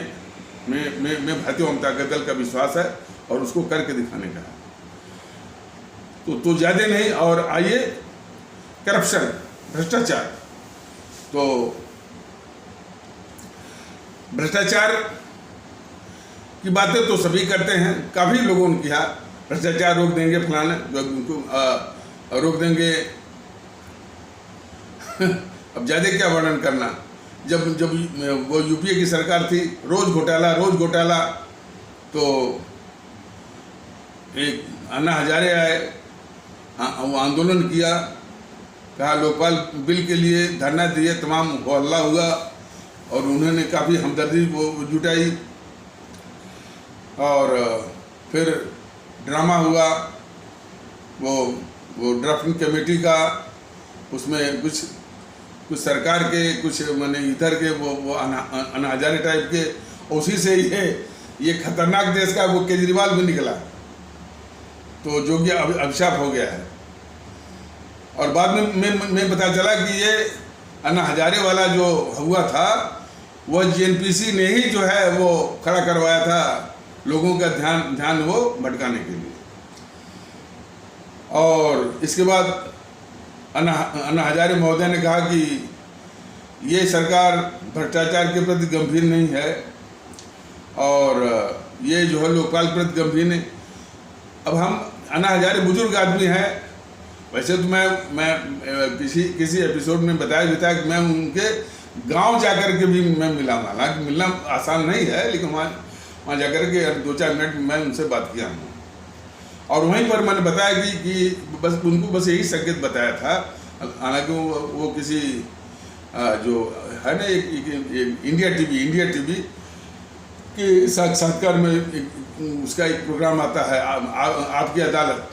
भारतीय जनता दल का विश्वास है और उसको करके दिखाने का है। तो ज़्यादा नहीं। और आइए, करप्शन, भ्रष्टाचार। तो भ्रष्टाचार की बातें तो सभी करते हैं, काफ़ी लोगों ने किया, भ्रष्टाचार रोक देंगे, फलाने उनको रोक देंगे। अब ज़्यादा क्या वर्णन करना। जब वो यूपीए की सरकार थी, रोज घोटाला। तो एक अन्ना हजारे आए, वो आंदोलन किया, कहा लोकपाल बिल के लिए धरना दिए, तमाम हल्ला हुआ और उन्होंने काफ़ी हमदर्दी वो जुटाई। और फिर ड्रामा हुआ वो ड्राफ्टिंग कमेटी का, उसमें कुछ सरकार के, कुछ माने इधर के वो अन्ना हजारे टाइप के, उसी से ये खतरनाक देश का वो केजरीवाल भी निकला, तो जो कि अभिशाप हो गया है। और बाद में पता चला कि ये अन्ना हजारे वाला जो हुआ था वह जेएनपीसी ने ही जो है वो खड़ा करवाया था, लोगों का ध्यान वो भटकाने के लिए। और इसके बाद अन्ना हजारे महोदय ने कहा कि ये सरकार भ्रष्टाचार के प्रति गंभीर नहीं है और ये जो है लोकपाल के प्रति गंभीर नहीं। अब हम अन्ना हजारे बुजुर्ग आदमी हैं वैसे तो मैं किसी एपिसोड में बताया भी था कि मैं उनके गांव जाकर के भी मैं मिला हूँ। हालांकि मिलना आसान नहीं है, लेकिन वहाँ जाकर के 2-4 मिनट मैं उनसे बात किया हूँ। और वहीं पर मैंने बताया कि बस उनको बस यही संकेत बताया था। हालांकि वो किसी जो है ना एक इंडिया टीवी के साक्षात्कार में उसका एक प्रोग्राम आता है आपकी अदालत।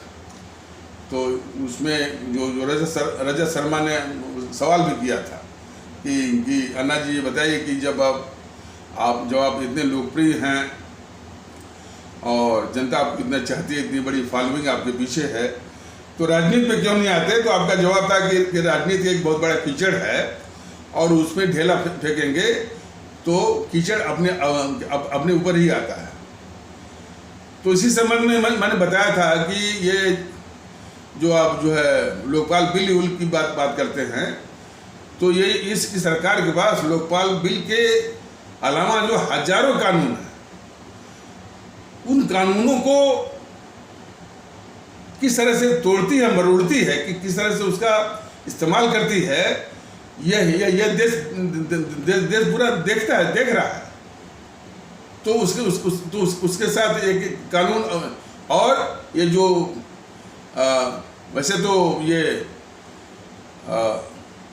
तो उसमें जो रजत शर्मा ने सवाल भी किया था कि अन्ना जी ये बताइए कि जब आप इतने लोकप्रिय हैं और जनता आपको इतना चाहती है, इतनी बड़ी फॉलोइंग आपके पीछे है, तो राजनीति में क्यों नहीं आते? तो आपका जवाब था कि राजनीति एक बहुत बड़ा कीचड़ है और उसमें ढेला फेंकेंगे तो कीचड़ अपने ऊपर ही आता है। तो इसी संबंध में मैंने बताया था कि ये जो आप जो है लोकपाल बिल की बात करते हैं, तो ये इस सरकार के पास लोकपाल बिल के अलावा जो हजारों कानून हैं, उन कानूनों को किस तरह से तोड़ती है, मरोड़ती है, कि किस तरह से उसका इस्तेमाल करती है, यह देश पूरा देख रहा है। तो उसके साथ एक कानून, और ये जो वैसे तो ये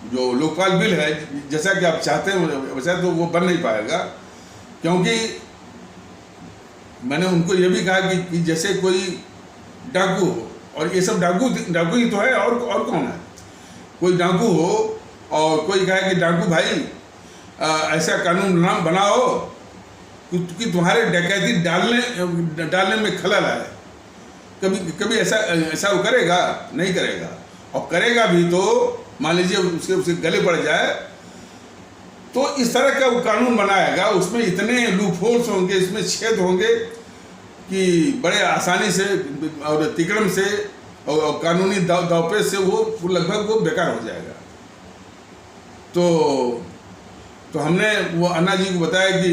जो लोकपाल बिल है जैसा कि आप चाहते हैं वैसा तो वो बन नहीं पाएगा, क्योंकि मैंने उनको ये भी कहा कि जैसे कोई डाकू हो, और ये सब डाकू ही तो है, और कौन है? कोई डाकू हो और कोई कहे कि डाकू भाई ऐसा कानून बनाओ कि तुम्हारे डकैती डालने में खलल आए। कभी ऐसा वो करेगा? नहीं करेगा। और करेगा भी तो मान लीजिए उसके गले पड़ जाए, तो इस तरह का वो कानून बनाएगा, उसमें इतने लूप होल्स होंगे, इसमें छेद होंगे कि बड़े आसानी से और तिकड़म से और कानूनी दावपेच से वो लगभग वो बेकार हो जाएगा। तो हमने वो अन्ना जी को बताया कि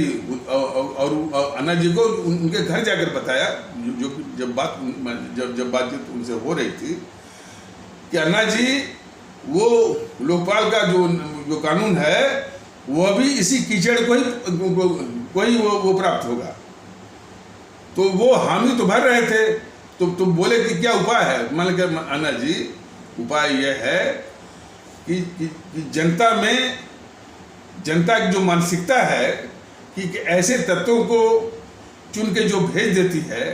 और अन्ना जी को उनके घर जाकर बताया, जब बातचीत उनसे हो रही थी, कि अन्ना जी वो लोकपाल का जो कानून है वह भी इसी कीचड़ को ही वो प्राप्त होगा। तो वो हामी तो भर रहे थे, तो बोले कि क्या उपाय है? मान लीजिए अन्ना जी, उपाय यह है कि जनता की जो मानसिकता है कि ऐसे तत्वों को चुन के जो भेज देती है,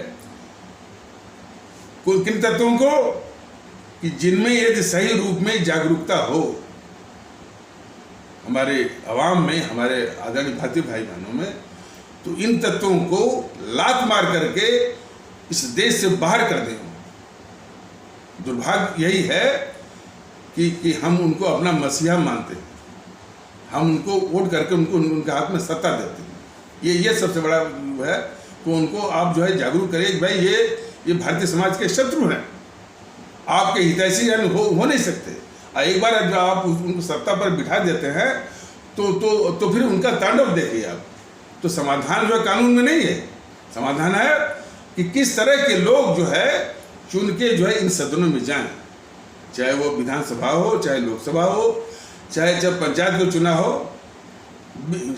किन तत्वों को, कि जिनमें यदि सही रूप में जागरूकता हो हमारे आवाम में, हमारे आदरणीय भारतीय भाई बहनों में, तो इन तत्वों को लात मार करके इस देश से बाहर कर दें। दुर्भाग्य यही है कि हम उनको अपना मसीहा मानते हैं, हम उनको वोट करके उनके हाथ में सत्ता देते हैं। ये सबसे बड़ा है। तो उनको आप जो है जागरूक करिए कि भाई ये भारतीय समाज के शत्रु हैं, आपके हितैषी हो नहीं सकते। एक बार जब आप उनको सत्ता पर बिठा देते हैं तो फिर उनका तांडव देखिए आप। तो समाधान जो है कानून में नहीं है, समाधान है कि किस तरह के लोग जो है चुन के जो है इन सदनों में जाएं, चाहे वो विधानसभा हो, चाहे लोकसभा हो, चाहे जब पंचायत को चुना हो।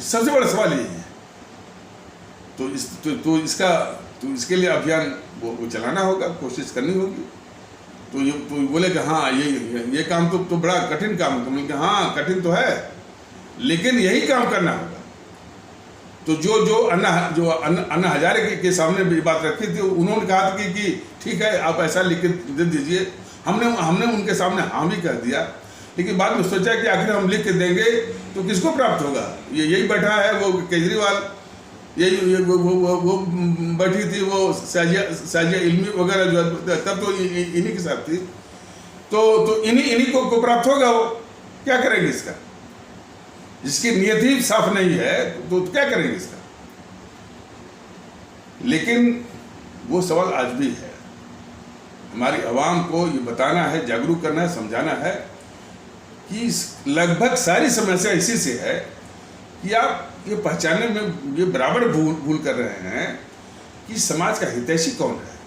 सबसे बड़ा सवाल यही है। तो इसके लिए अभियान वो चलाना होगा, कोशिश करनी होगी। तो बोले कि हाँ ये काम तो बड़ा कठिन काम है। तो मैंने कहा हाँ कठिन तो है, लेकिन यही काम करना होगा। तो जो अन्ना हजारे के सामने भी बात रखी थी, उन्होंने कहा था कि ठीक है आप ऐसा लिख के दे दीजिए। हमने उनके सामने हाँ भी कह दिया, लेकिन बाद में सोचा कि आखिर हम लिख के देंगे तो किसको प्राप्त होगा? यही बैठा है वो केजरीवाल, वो बैठी थी वो साजिया इल्मी वगैरह जो तब तो इन्हीं के साथ थी। तो इन्हीं को प्राप्त होगा। वो क्या करेंगे इसका? जिसकी नियत ही साफ नहीं है तो क्या करेंगे इसका? लेकिन वो सवाल आज भी है। हमारी आवाम को ये बताना है, जागरूक करना है, समझाना है कि लगभग सारी समस्या इसी से है कि आप ये पहचानने में ये बराबर भूल कर रहे हैं कि समाज का हितैषी कौन है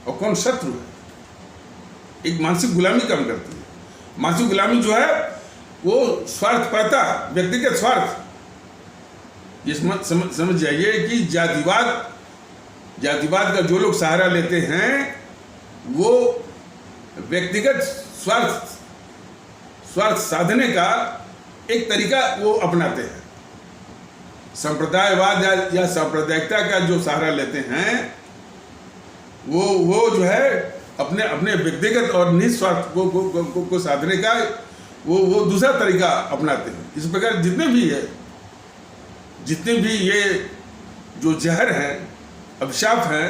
और कौन शत्रु है। एक मानसिक गुलामी कम करती है। मानसिक गुलामी जो है वो स्वार्थपरता, व्यक्तिगत स्वार्थ, ये समझ जाइए कि जातिवाद का जो लोग सहारा लेते हैं वो व्यक्तिगत स्वार्थ साधने का एक तरीका वो अपनाते हैं। संप्रदायवाद या सांप्रदायिकता का जो सहारा लेते हैं वो जो है अपने व्यक्तिगत और निस्वार्थ को साधने का वो दूसरा तरीका अपनाते हैं। इस प्रकार जितने भी ये जो जहर हैं, अभिशाप हैं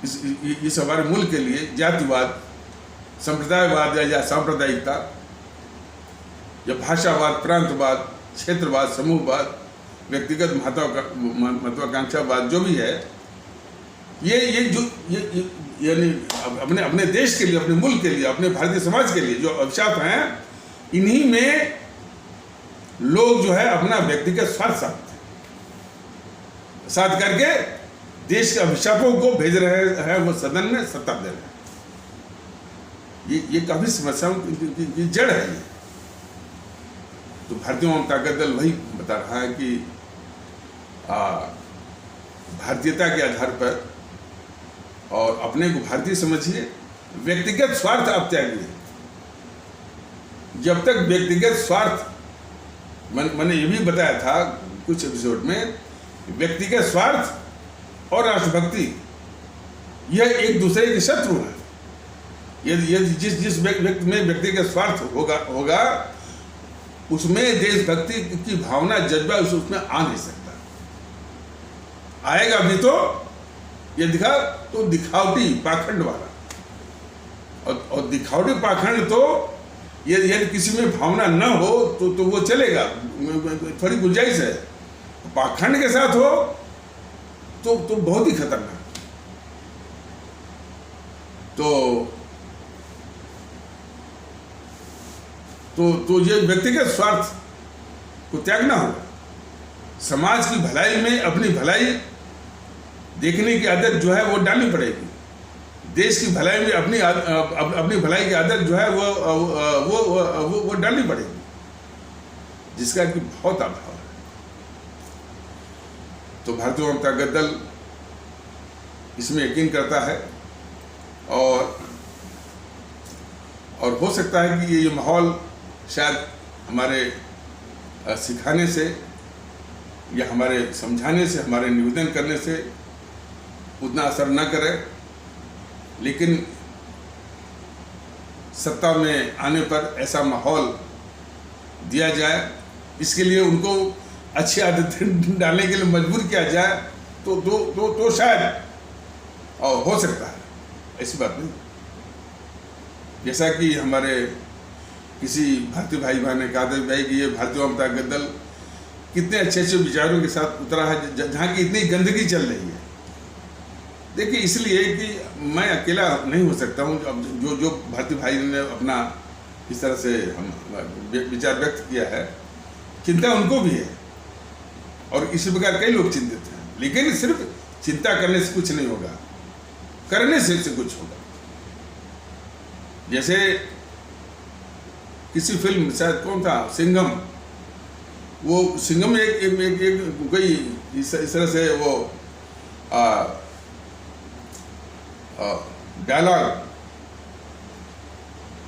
इस हमारे मुल्क के लिए, जातिवाद, संप्रदायवाद या सांप्रदायिकता या भाषावाद, प्रांतवाद, क्षेत्रवाद, समूहवाद, व्यक्तिगत महत्वाकांक्षावाद, जो भी है, यानी अपने देश के लिए, अपने मुल्क के लिए, अपने भारतीय समाज के लिए जो अभिशाप हैं, इन्हीं में लोग जो है अपना व्यक्तिगत स्वार्थ साथ करके देश के अभिशापों को भेज रहे हैं वो सदन में सत्ता दे रहे हैं। ये काफी समस्याओं की जड़ है ये। तो भारतीय जनता दल वही बता रहा है कि भारतीयता के आधार पर और अपने को भारतीय समझिए, व्यक्तिगत स्वार्थ आप त्यागिए। जब तक व्यक्तिगत स्वार्थ, मैंने ये भी बताया था कुछ एपिसोड में, व्यक्तिगत स्वार्थ और राष्ट्रभक्ति यह एक दूसरे के शत्रु हैं। यदि जिस व्यक्ति में व्यक्तिगत स्वार्थ होगा उसमें देशभक्ति की भावना, जज्बा उसमें आ नहीं सकता। आएगा भी तो ये दिखावटी पाखंड वाला, और दिखावटी पाखंड तो यदि किसी में भावना न हो तो वो चलेगा, थोड़ी गुंजाइश है। पाखंड के साथ हो तो बहुत ही खतरनाक। तो ये व्यक्तिगत स्वार्थ को त्यागना होगा। समाज की भलाई में अपनी भलाई देखने की आदत जो है वो डालनी पड़ेगी। देश की भलाई में अपनी भलाई की आदत जो है वो डालनी पड़ेगी, जिसका कि बहुत अभाव है। तो भारतीय जनता दल इसमें यकीन करता है, और हो सकता है कि ये माहौल शायद हमारे सिखाने से या हमारे समझाने से, हमारे निवेदन करने से उतना असर न करे, लेकिन सत्ता में आने पर ऐसा माहौल दिया जाए, इसके लिए उनको अच्छी आदतें डालने के लिए मजबूर किया जाए तो शायद हो सकता है। ऐसी बात नहीं। जैसा कि हमारे किसी भारतीय भाई ने कहा था भाई कि ये भारतीय जनता दल कितने अच्छे विचारों के साथ उतरा है जहाँ की इतनी गंदगी चल रही है। देखिए, इसलिए कि मैं अकेला नहीं हो सकता हूँ। अब जो भारतीय भाई ने अपना इस तरह से विचार व्यक्त किया है, चिंता उनको भी है, और इसी प्रकार कई लोग चिंतित हैं। लेकिन सिर्फ चिंता करने से कुछ नहीं होगा, करने से कुछ होगा। जैसे किसी फिल्म, शायद कौन था, सिंघम, वो सिंघम एक कोई इस तरह से वो डायलॉग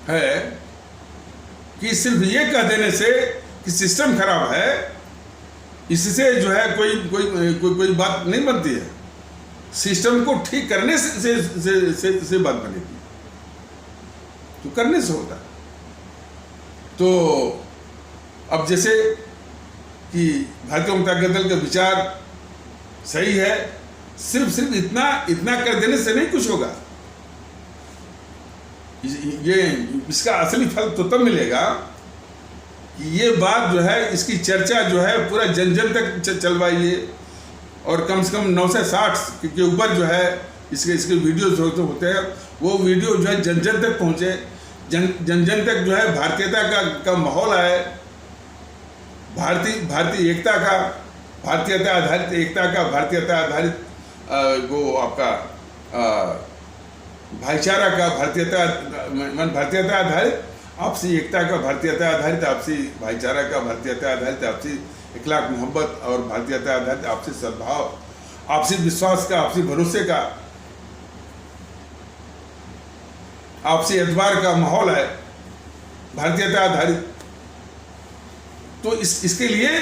है कि सिर्फ ये कह देने से कि सिस्टम खराब है, इससे जो है कोई बात नहीं बनती है। सिस्टम को ठीक करने से बात बनेगी, तो करने से होता है। तो अब जैसे कि भारतीय जनता दल का विचार सही है, सिर्फ इतना कर देने से नहीं कुछ होगा। इसका असली फल तो तब मिलेगा कि ये बात जो है, इसकी चर्चा जो है पूरा जन तक चलवाइए, और कम से कम 9 से 60 के ऊपर जो है इसके वीडियोज होते हैं, वो वीडियो जो है जन तक पहुँचे, जन तक जो है भारतीयता का माहौल आए, भारतीय एकता का, भारतीयता आधारित एकता का, भारतीयता आधारित वो आपका भाईचारा का, भारतीयता आधारित आपसी एकता का, भारतीयता आधारित आपसी भाईचारा का, भारतीयता आधारित आपसी इखलाक मोहब्बत और भारतीयता आधारित आपसी सद्भाव, आपसी विश्वास का, आपसी भरोसे का, आपसी एतबार का माहौल है भारतीयता आधारित। तो इसके लिए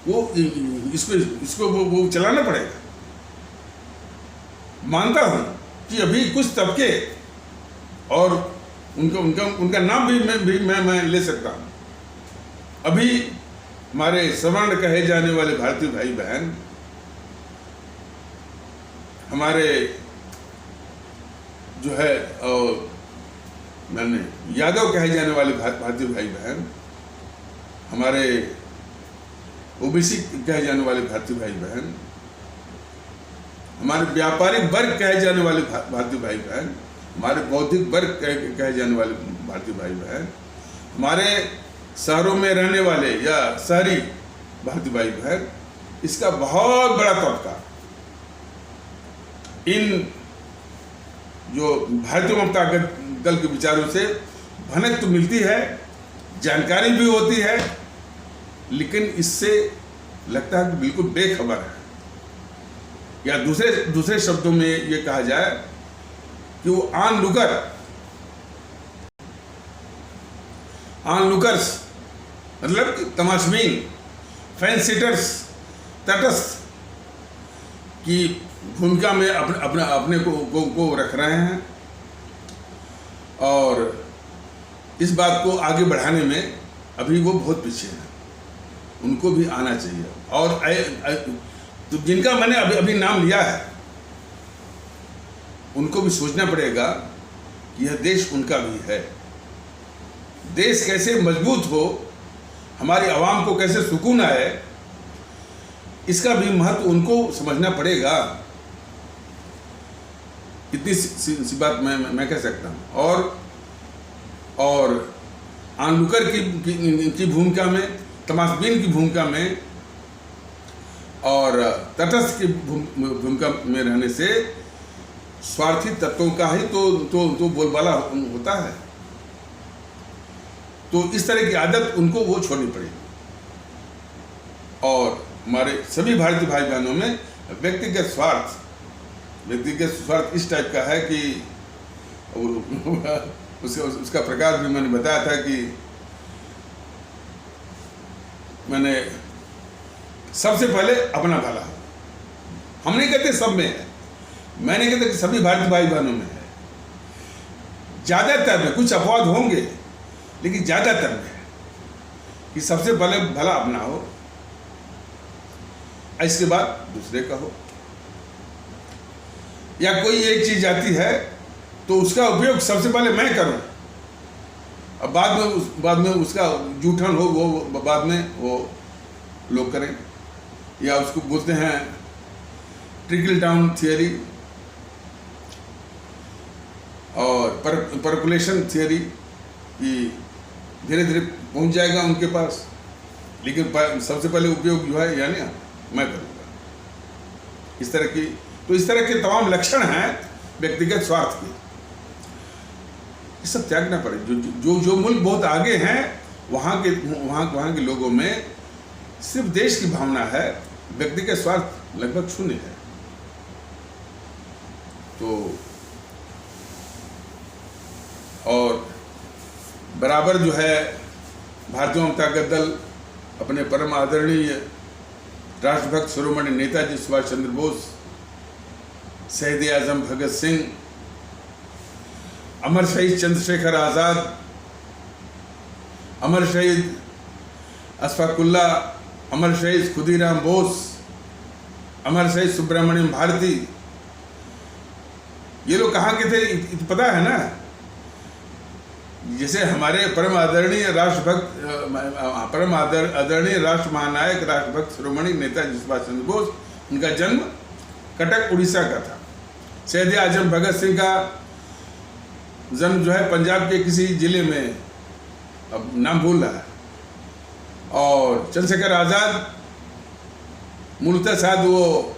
वो इसको वो चलाना पड़ेगा। मानता हूं कि अभी कुछ तबके, और उनका नाम भी मैं ले सकता हूं, अभी हमारे सवर्ण कहे जाने वाले भारतीय भाई बहन, हमारे जो है यादव कहे जाने वाले भारतीय भाई बहन, हमारे ओबीसी कहे जाने वाले भारतीय भाई बहन, हमारे व्यापारिक वर्ग कहे जाने वाले भारतीय भाई बहन, हमारे बौद्धिक वर्ग कहे जाने वाले भारतीय भाई बहन, हमारे शहरों में रहने वाले या शहरी भारतीय भाई बहन, इसका बहुत बड़ा तबका इन जो भारतीय ममता दल के विचारों से भनक तो मिलती है, जानकारी भी होती है, लेकिन इससे लगता है कि बिल्कुल बेखबर है, या दूसरे शब्दों में ये कहा जाए कि वो ऑनलुकर्स मतलब तमाशबीन, फैन सिटर्स, तटस्थ की भूमिका में अपने को रख रहे हैं, और इस बात को आगे बढ़ाने में अभी वो बहुत पीछे हैं। उनको भी आना चाहिए, और तो जिनका मैंने अभी नाम लिया है, उनको भी सोचना पड़ेगा कि यह देश उनका भी है। देश कैसे मजबूत हो, हमारी आवाम को कैसे सुकून आए, इसका भी महत्व उनको समझना पड़ेगा। इतनी सी बात मैं कह सकता हूँ। और ऑनलुकर की भूमिका में, तमाशबीन की भूमिका में और तटस्थ की भूमिका में रहने से स्वार्थी तत्वों का ही तो बोलबाला होता है। तो इस तरह की आदत उनको वो छोड़नी पड़ेगी। और हमारे सभी भारतीय भाई बहनों में व्यक्तिगत स्वार्थ इस टाइप का है कि उसका प्रकार भी मैंने बताया था कि मैंने सबसे पहले अपना भला हो। हम नहीं कहते सब में है, मैं नहीं कहता कि सभी भारतीय भाई बहनों में है, ज्यादातर में, कुछ अपवाद होंगे लेकिन ज्यादातर में है कि सबसे पहले भला अपना हो, इसके बाद दूसरे का हो। या कोई एक चीज आती है तो उसका उपयोग सबसे पहले मैं करूं, अब बाद में उसका जूठन हो वो बाद में वो लोग करें। या उसको बोलते हैं ट्रिकल डाउन थियरी और परकुलेशन थियरी, कि धीरे धीरे पहुंच जाएगा उनके पास, लेकिन सबसे पहले उपयोग जो है यानी मैं करूँगा। इस तरह के तमाम लक्षण हैं व्यक्तिगत स्वार्थ के। ये सब त्यागना पड़े। जो मुल्क बहुत आगे हैं वहाँ के लोगों में सिर्फ देश की भावना है, व्यक्तिगत स्वार्थ लगभग शून्य है। तो और बराबर जो है भारतीय जनता दल अपने परम आदरणीय राष्ट्रभक्त शिरोमणि नेताजी सुभाष चंद्र बोस, शहीद आजम भगत सिंह, अमर शहीद चंद्रशेखर आज़ाद, अमर शहीद अशफाकुल्ला, अमर शहीद खुदीराम बोस, अमर शहीद सुब्रमण्यम भारती, ये लोग कहाँ के थे पता है ना? जैसे हमारे परम आदरणीय राष्ट्र महानायक राष्ट्रभक्त शिरोमणि नेताजी सुभाष चंद्र बोस, उनका जन्म कटक उड़ीसा का था। शहीद आजम भगत सिंह का जन्म जो है पंजाब के किसी जिले में, अब नाम भूल रहा है। और चंद्रशेखर आज़ाद मूलतः शायद वो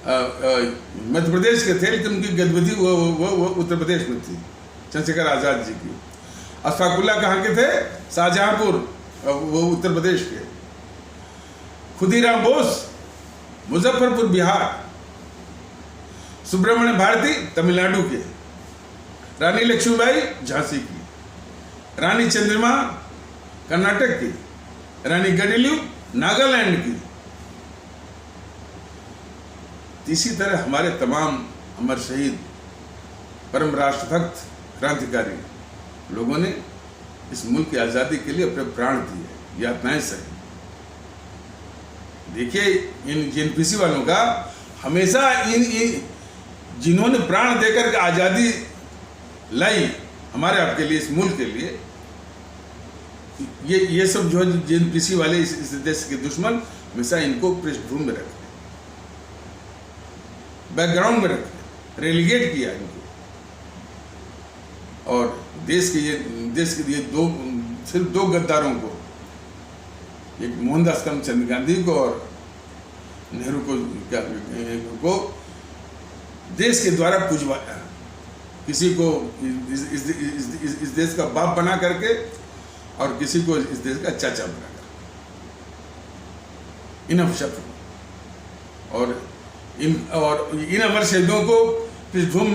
मध्य प्रदेश के थे, लेकिन उनकी गतिविधि वो उत्तर प्रदेश में थी, चंद्रशेखर आज़ाद जी की। अशफाकुल्ला कहाँ के थे? शाहजहाँपुर, वो उत्तर प्रदेश के। खुदीराम बोस मुजफ्फरपुर बिहार। सुब्रमण्य भारती तमिलनाडु के। रानी लक्ष्मीबाई झांसी की। रानी चंद्रमा कर्नाटक की। रानी गडिलू नागालैंड की। इसी तरह हमारे तमाम अमर शहीद, परम राष्ट्रभक्त, क्रांतिकारी लोगों ने इस मुल्क की आज़ादी के लिए अपने प्राण दिए, यातनाएं सही। देखिए, इन जेएनपीसी वालों का हमेशा इन जिन्होंने प्राण देकर के आज़ादी लाई हमारे आपके लिए, इस मुल्क के लिए, ये सब जो है जेएनपीसी वाले, इस देश के दुश्मन, हमेशा इनको पृष्ठभूमि में रखे, बैकग्राउंड में रखे, रेलीगेट किया इनको। और देश के ये सिर्फ दो गद्दारों को, एक मोहनदास करमचंद गांधी को और नेहरू को देश के द्वारा पुजवाया, किसी को इस देश का बाप बना करके और किसी को इस देश का चाचा बना कर। इनफ शब्द। और इन अमर शहीदों को पृष्ठभूमि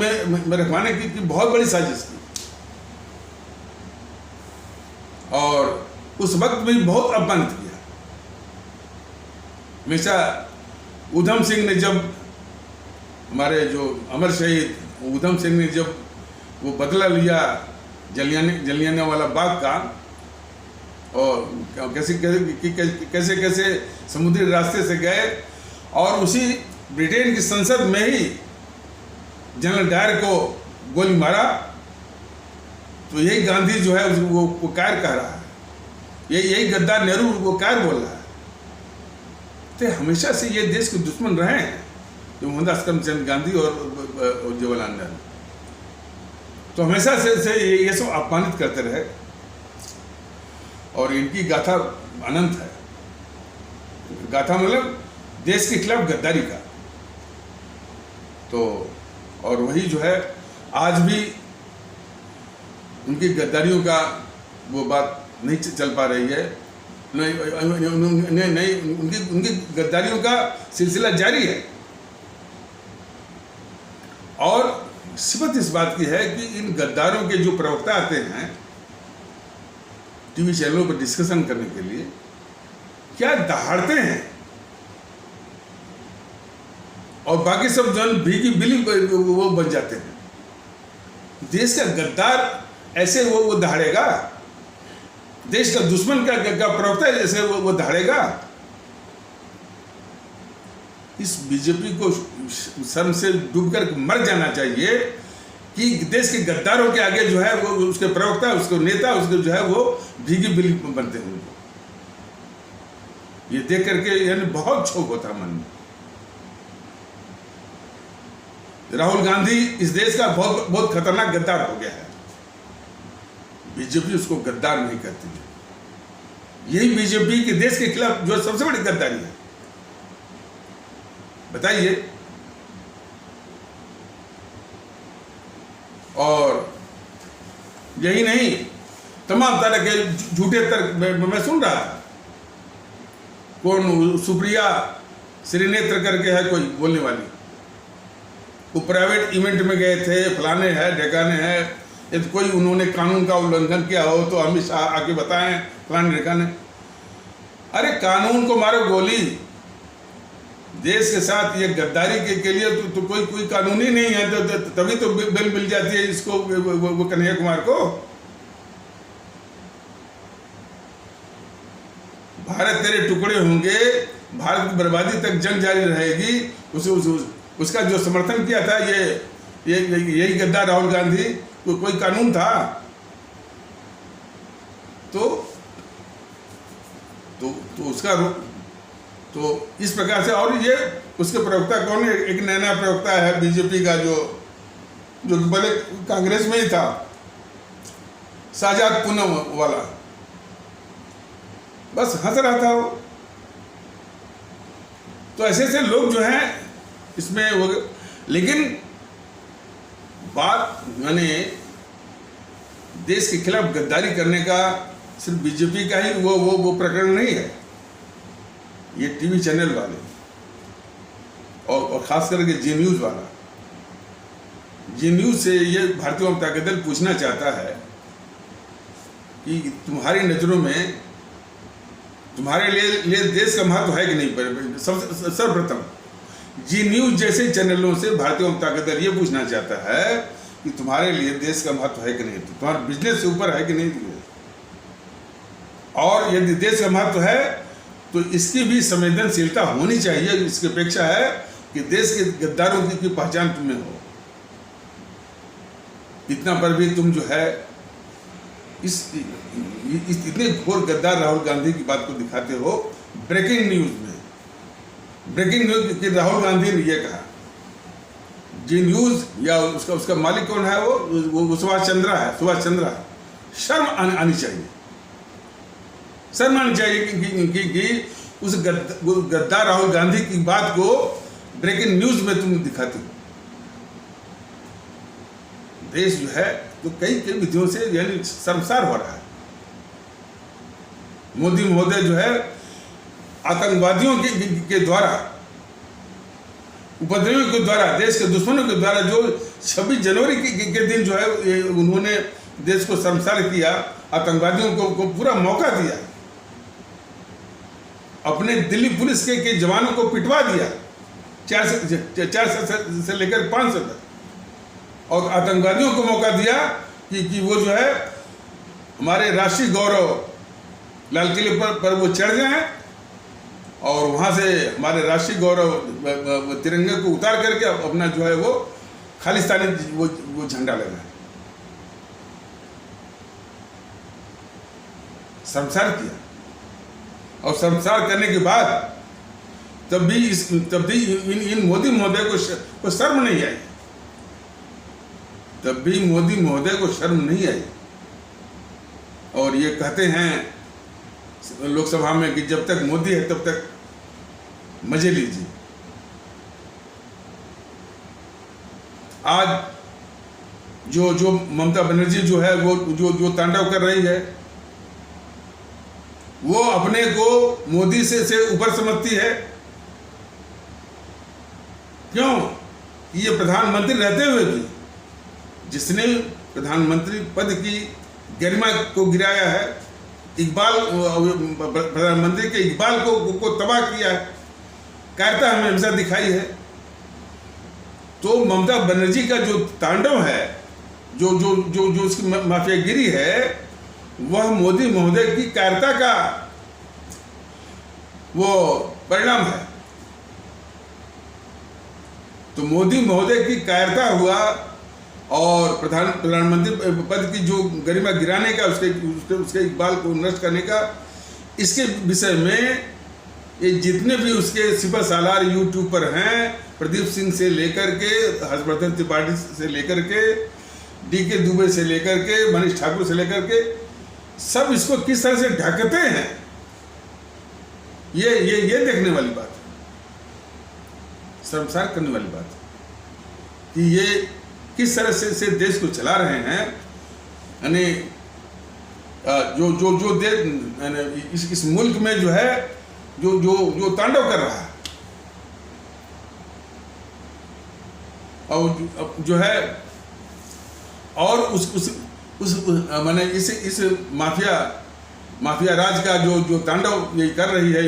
में रखवाने की बहुत बड़ी साजिश की। और उस वक्त भी बहुत अपमानित किया। हमेशा उधम सिंह ने, जब हमारे जो अमर शहीद उधम सिंह ने जब वो बदला लिया जलियांवाला वाला बाग का, और कैसे समुद्री रास्ते से गए और उसी ब्रिटेन की संसद में ही जनरल डायर को गोली मारा, तो यही गांधी जो है वो कायर कह रहा है, यही गद्दार नेहरू वो कायर बोल रहा है। तो हमेशा से ये देश के दुश्मन रहे हैं, जो मोहनदास करमचंद गांधी और जवाहरलाल नेहरू, तो हमेशा से ये सब अपमानित करते रहे। और इनकी गाथा अनंत है। गाथा मतलब देश के खिलाफ गद्दारी का। तो और वही जो है आज भी उनकी गद्दारियों का वो बात नहीं चल पा रही है, नहीं उनकी गद्दारियों का सिलसिला जारी है। और सिबत इस बात की है कि इन गद्दारों के जो प्रवक्ता आते हैं टीवी चैनलों पर डिस्कशन करने के लिए, क्या दहाड़ते हैं, और बाकी सब जन भीगी बिली वो बन जाते हैं। देश का गद्दार ऐसे वो दहाड़ेगा? देश का दुश्मन का प्रवक्ता जैसे वो दहाड़ेगा? इस बीजेपी को शर्म से डूबकर मर जाना चाहिए कि देश के गद्दारों के आगे जो है वो उसके प्रवक्ता, उसके नेता, उसके जो है वो भीगी बिली बनते हैं। ये देख करके यानी बहुत क्षोभ होता मन में। राहुल गांधी इस देश का बहुत खतरनाक गद्दार हो गया है। बीजेपी उसको गद्दार नहीं करती है। यही बीजेपी के देश के खिलाफ जो सबसे बड़ी गद्दारी है, बताइए। और यही नहीं, तमाम तरह के झूठे तर्क मैं सुन रहा था। कौन, सुप्रिया श्रीनेत्र करके है कोई बोलने वाली, वो प्राइवेट इवेंट में गए थे, फलाने हैं ढेकाने हैं, यदि कोई उन्होंने कानून का उल्लंघन किया हो तो अमित शाह आके बताएं, फलाने ढेकाने। अरे कानून को मारो गोली। देश के साथ ये गद्दारी के लिए तो कोई कानून ही नहीं है, तो तभी तो बिल मिल जाती है इसको, वो कन्हैया कुमार को। भारत तेरे टुकड़े होंगे, भारत की बर्बादी तक जंग जारी रहेगी, उसका जो समर्थन किया था यही गद्दार राहुल गांधी। कोई कानून था तो उसका तो इस प्रकार से। और ये उसके प्रवक्ता कौन है? एक नया प्रवक्ता है बीजेपी का जो पहले कांग्रेस में ही था, शाहजाद पूनम वाला, बस हंस रहा था वो। तो ऐसे लोग जो हैं इसमें वो, लेकिन बात मैंने देश के खिलाफ गद्दारी करने का सिर्फ बीजेपी का ही वो प्रकरण नहीं है। ये टीवी चैनल वाले और खास करके जी न्यूज़ वाला, जी न्यूज़ से ये भारतीय जनता दल पूछना चाहता है कि तुम्हारी नज़रों में तुम्हारे लिए देश का महत्व है कि नहीं। सर्वप्रथम जी न्यूज़ जैसे चैनलों से भारतीय जनता दल ये पूछना चाहता है कि तुम्हारे लिए देश का महत्व है कि नहीं, तुम्हारा बिजनेस से ऊपर है कि नहीं। और यदि देश का महत्व है तो इसकी भी संवेदनशीलता होनी चाहिए। इसकी अपेक्षा है कि देश के गद्दारों की पहचान तुम्हें हो। इतना पर भी तुम जो है इस इतने घोर गद्दार राहुल गांधी की बात को दिखाते हो। ब्रेकिंग न्यूज में, ब्रेकिंग न्यूज कि राहुल गांधी ने ये कहा, जी न्यूज या उसका मालिक कौन है, वो सुभाष चंद्रा है, सुभाष चंद्रा। शर्म आनी चाहिए, शर्म आनी चाहिए कि उस गद्दार राहुल गांधी की बात को ब्रेकिंग न्यूज में तुम दिखाते हो। देश जो है तो कई विधियों से यानी शर्मसार हो रहा है। मोदी महोदय जो है आतंकवादियों के द्वारा, उपद्रवियों के द्वारा, देश के दुश्मनों के द्वारा जो 26 जनवरी के दिन जो है उन्होंने देश को शर्मसार किया, आतंकवादियों को पूरा मौका दिया, अपने दिल्ली पुलिस के जवानों को पिटवा दिया 400 से लेकर 500 तक, और आतंकवादियों को मौका दिया कि वो जो है हमारे राष्ट्रीय गौरव लाल किले पर वो चढ़ जाएं और वहाँ से हमारे राष्ट्रीय गौरव तिरंगे को उतार करके अपना जो है वो खालिस्तानी वो झंडा लगाए। शर्मसार किया, और शर्मसार करने के बाद तब भी इन मोदी महोदय को शर्म नहीं आई। तब भी मोदी महोदय को शर्म नहीं आई और ये कहते हैं लोकसभा में कि जब तक मोदी है तब तक मजे लीजिए। आज जो ममता बनर्जी जो है वो जो तांडव कर रही है, वो अपने को मोदी से ऊपर समझती है। क्यों? ये प्रधानमंत्री रहते हुए भी, जिसने प्रधानमंत्री पद की गरिमा को गिराया है, इकबाल प्रधानमंत्री के इकबाल को तबाह किया है, कायरता हमें हमेशा दिखाई है। तो ममता बनर्जी का जो तांडव है, जो उसकी माफियागिरी है, वह मोदी महोदय की कायरता का वो परिणाम है। तो मोदी महोदय की कायरता हुआ और प्रधानमंत्री पद की जो गरिमा गिराने का, उसके इकबाल को नष्ट करने का, इसके विषय में ये जितने भी उसके सिपह सालार यूट्यूब पर हैं, प्रदीप सिंह से लेकर के, हर्षवर्धन त्रिपाठी से लेकर के, DK दुबे से लेकर के, मनीष ठाकुर से लेकर के, सब इसको किस तरह से ढकते हैं, ये देखने वाली बात है, शर्मसार करने वाली बात है कि ये किस तरह से देश को चला रहे हैं। यानी जो देश इस मुल्क में जो है जो तांडव कर रहा है, और जो है और उस माने इस माफिया राज का जो तांडव ये कर रही है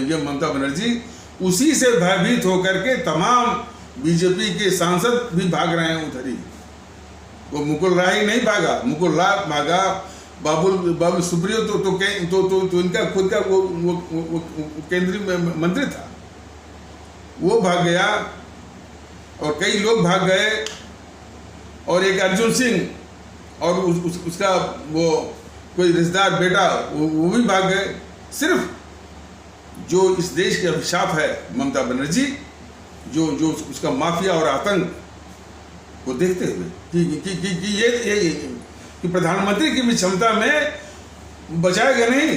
ये ममता बनर्जी, उसी से भयभीत होकर के तमाम बीजेपी के सांसद भी भाग रहे हैं उधर ही। वो मुकुल राय नहीं भागा, मुकुल राय भागा, बाबुल सुप्रियो तो इनका खुद का वो केंद्रीय मंत्री था, वो भाग गया, और कई लोग भाग गए, और एक अर्जुन सिंह और उसका वो कोई रिश्तेदार बेटा वो भी भाग गए। सिर्फ जो इस देश के अभिशाप है ममता बनर्जी, जो उसका माफिया और आतंक को देखते हुए कि ये कि प्रधानमंत्री की भी क्षमता में बचाएगा नहीं,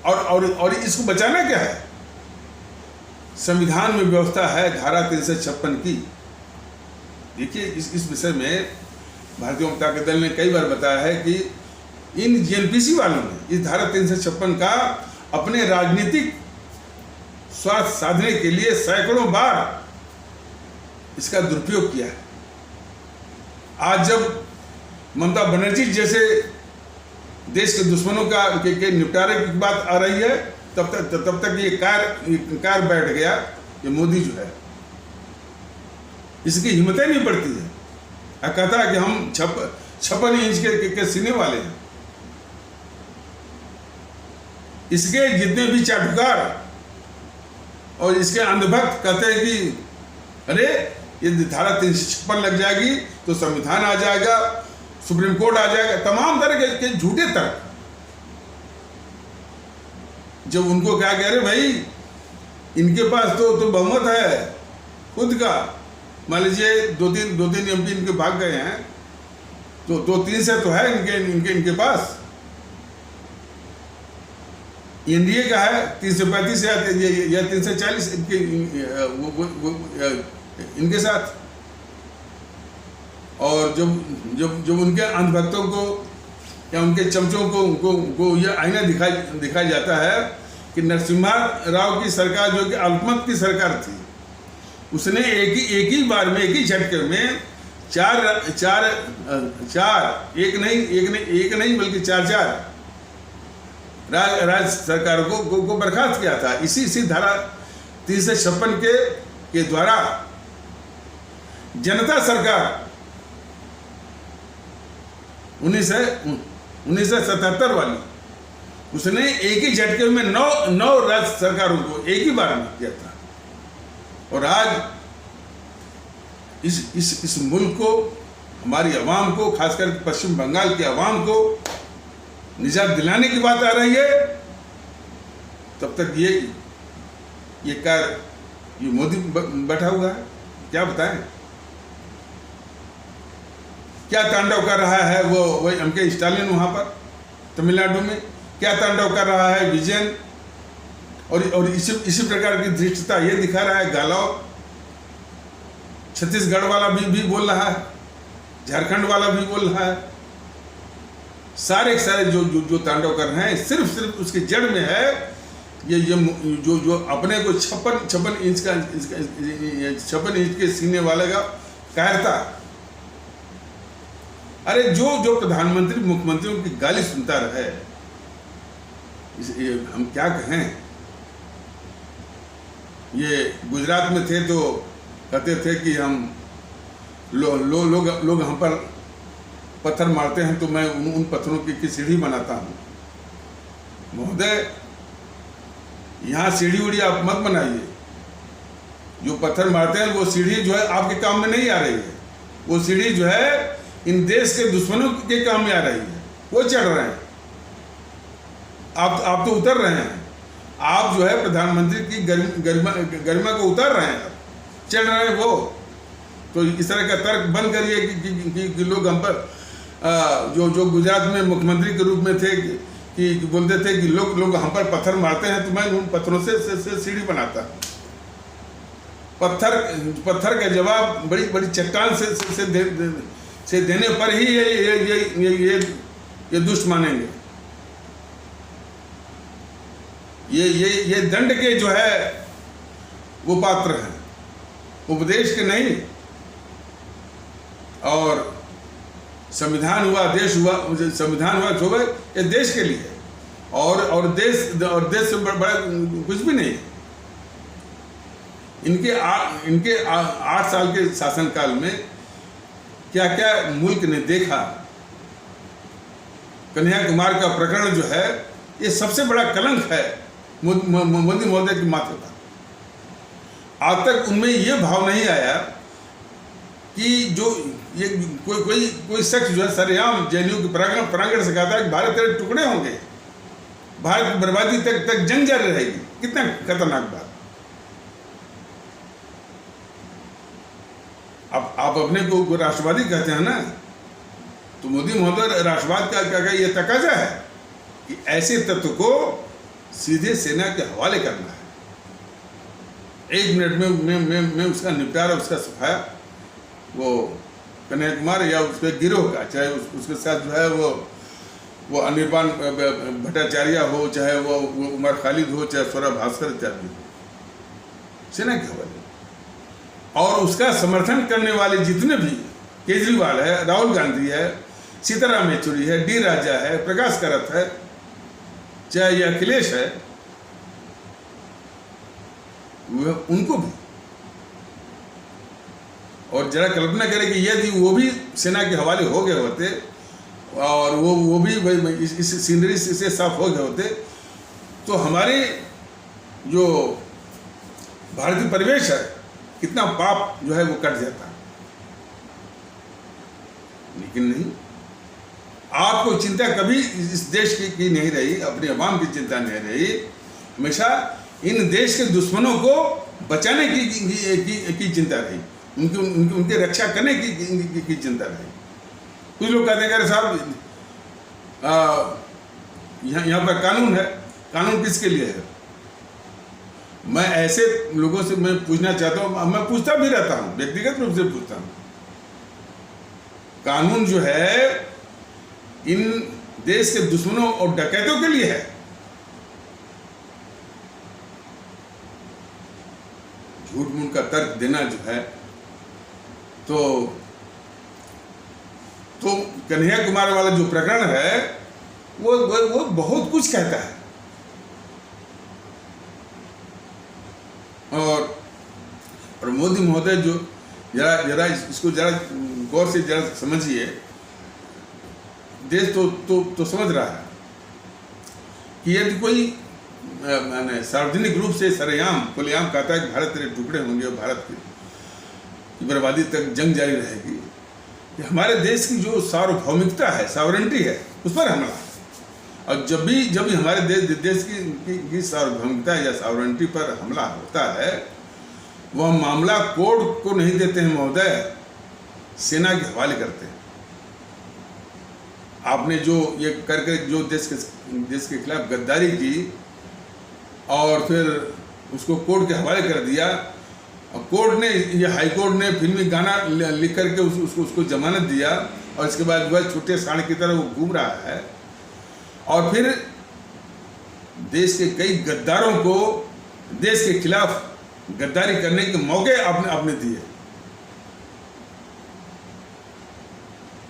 और इसको बचाना क्या है, संविधान में व्यवस्था है धारा 356 की। देखिए इस विषय में भारतीय जनता पार्टी दल ने कई बार बताया है कि इन जेएनपीसी वालों ने इस धारा 356 का अपने राजनीतिक स्वार्थ साधने के लिए सैकड़ों बार इसका दुरुपयोग किया है। आज जब ममता बनर्जी जैसे देश के दुश्मनों के निपटारे की बात आ रही है, तब तक ये कार बैठ गया ये मोदी जो है, इसकी हिम्मतें नहीं बढ़ती है। कहता है कि हम 56 इंच के सीने वाले हैं। इसके जितने भी चाटुकार और इसके अंधभक्त कहते हैं कि अरे ये धारा 356 लग जाएगी तो संविधान आ जाएगा, सुप्रीम कोर्ट आ जाएगा, तमाम तरह के झूठे तर्क। जब उनको क्या कह रहे भाई इनके पास तो बहुमत है खुद का, मान लीजिए दो तीन एमपी इनके भाग गए हैं, तो 2-3 से तो है इनके पास। एनडीए का है 335 या 340 इनके साथ। और जब उनके अंधभक्तों को या उनके चमचों को यह आईना दिखाया जाता है कि नरसिम्हा राव की सरकार जो कि अल्पमत की सरकार थी, उसने एक ही बार में एक ही झटके में एक नहीं बल्कि चार राज्य सरकारों को बर्खास्त किया था। इसी धारा 356 के द्वारा जनता सरकार 1977 वाली, उसने एक ही झटके में 9 राज्य सरकारों को एक ही बार में किया था। और आज इस मुल्क को, हमारी आवाम को, खासकर पश्चिम बंगाल की आवाम को निजात दिलाने की बात आ रही है, तब तक ये मोदी बैठा हुआ है। क्या बताएं, क्या तांडव कर रहा है वो एमके स्टालिन वहां पर तमिलनाडु में, क्या तांडव कर रहा है विजयन, और इसी प्रकार की धृष्टता ये दिखा रहा है गालाव। छत्तीसगढ़ वाला भी बोल रहा है, झारखंड वाला भी बोल रहा है। सारे जो तांडव कर रहे हैं, सिर्फ उसकी जड़ में है ये जो अपने को 56 इंच के सीने वाले का कायरता। अरे जो प्रधानमंत्री मुख्यमंत्रियों की गाली सुनता रहे, हम क्या कहें। ये गुजरात में थे तो कहते थे कि हम लोग हम पर पत्थर मारते हैं तो मैं उन पत्थरों की सीढ़ी बनाता हूँ। महोदय, यहाँ सीढ़ी उड़ी आप मत बनाइए। जो पत्थर मारते हैं वो सीढ़ी जो है आपके काम में नहीं आ रही है, वो सीढ़ी जो है इन देश के दुश्मनों के काम में आ रही है। वो चढ़ रहे हैं, आप तो उतर रहे हैं। आप जो है प्रधानमंत्री की गरिमा को उतर रहे हैं, चढ़ रहे हैं वो। तो इस तरह का तर्क बंद करिए कि लोग हम पर जो गुजरात में मुख्यमंत्री के रूप में थे कि बोलते थे कि लोग हम पर पत्थर मारते हैं तो मैं उन पत्थरों से सीढ़ी बनाता। पत्थर का जवाब बड़ी चट्टान से देने पर ही ये दुष्ट मानेंगे। ये दंड के जो है वो पात्र हैं, उपदेश के नहीं। और संविधान हुआ, देश हुआ, संविधान हुआ जो है ये देश के लिए, और देश से बड़ा कुछ भी नहीं। इनके 8 साल के शासनकाल में क्या क्या मुल्क ने देखा। कन्हैया कुमार का प्रकरण जो है ये सबसे बड़ा कलंक है मोदी महोदय की माथे पर। आज तक उनमें ये भाव नहीं आया कि जो ये कोई शख्स जो है सरेआम जेएनयू के प्रांगण से कहता है कि भारत तेरे टुकड़े होंगे, भारत बर्बादी तक जंग जारी रहेगी। कितना खतरनाक बात। अब आप अपने को राष्ट्रवादी कहते हैं ना, तो मोदी महोदय राष्ट्रवाद का ये तकाजा है कि ऐसे तत्व को सीधे सेना के हवाले करना है। 1 मिनट में उसका निपटारा, उसका सफाया वो कन्हैया कुमार या उसके गिरोह का, चाहे उसके साथ जो है वो अनिर्बान भट्टाचार्य हो, चाहे वो उमर खालिद हो, चाहे सौरभ भास्कर इत्यादि हो, सेना के हवाले। और उसका समर्थन करने वाले जितने भी, केजरीवाल है, राहुल गांधी है, सीताराम येचुरी है, डी राजा है, प्रकाश करात है, चाहे ये अखिलेश है, उनको भी। और जरा कल्पना करें कि यदि वो भी सेना के हवाले हो गए होते और वो भी इस सीनरी से साफ हो गए होते, तो हमारे जो भारतीय परिवेश है, कितना पाप जो है वो कट जाता। लेकिन नहीं, आपको चिंता कभी इस देश की नहीं रही, अपने अवाम की चिंता नहीं रही। हमेशा इन देश के दुश्मनों को बचाने की चिंता रही, उनकी रक्षा करने की चिंता रही। कुछ लोग कहते हैं कि साहब यहाँ पर कानून है, कानून किसके लिए है? मैं ऐसे लोगों से मैं पूछना चाहता हूँ, मैं पूछता भी रहता हूँ, व्यक्तिगत रूप से पूछता हूँ, कानून जो है इन देश के दुश्मनों और डकैतों के लिए है। झूठ मूठ का तर्क देना जो है, तो कन्हैया कुमार वाला जो प्रकरण है वो बहुत कुछ कहता है। और मोदी महोदय जो जरा इसको जरा गौर से जरा समझिए। देश तो समझ रहा है कि यदि कोई मैंने सार्वजनिक रूप से सरेआम खुलेआम कहता है कि भारत तेरे टुकड़े होंगे और भारत की बर्बादी तक जंग जारी रहेगी, कि हमारे देश की जो सार्वभौमिकता है, सॉवरेंटी है, उस पर हमला। और जब भी हमारे देश की सार्वभौमिकता या सॉवरेंटी पर हमला होता है, वह मामला कोर्ट को नहीं देते हैं महोदय, सेना के हवाले करते हैं। आपने जो ये करके जो देश के खिलाफ गद्दारी की और फिर उसको कोर्ट के हवाले कर दिया, और कोर्ट ने, ये हाई कोर्ट ने फिल्मी गाना लिख करके उसको जमानत दिया, और इसके बाद वह छोटे सांड की तरह वो घूम रहा है। और फिर देश के कई गद्दारों को देश के खिलाफ गद्दारी करने के मौके आपने दिए।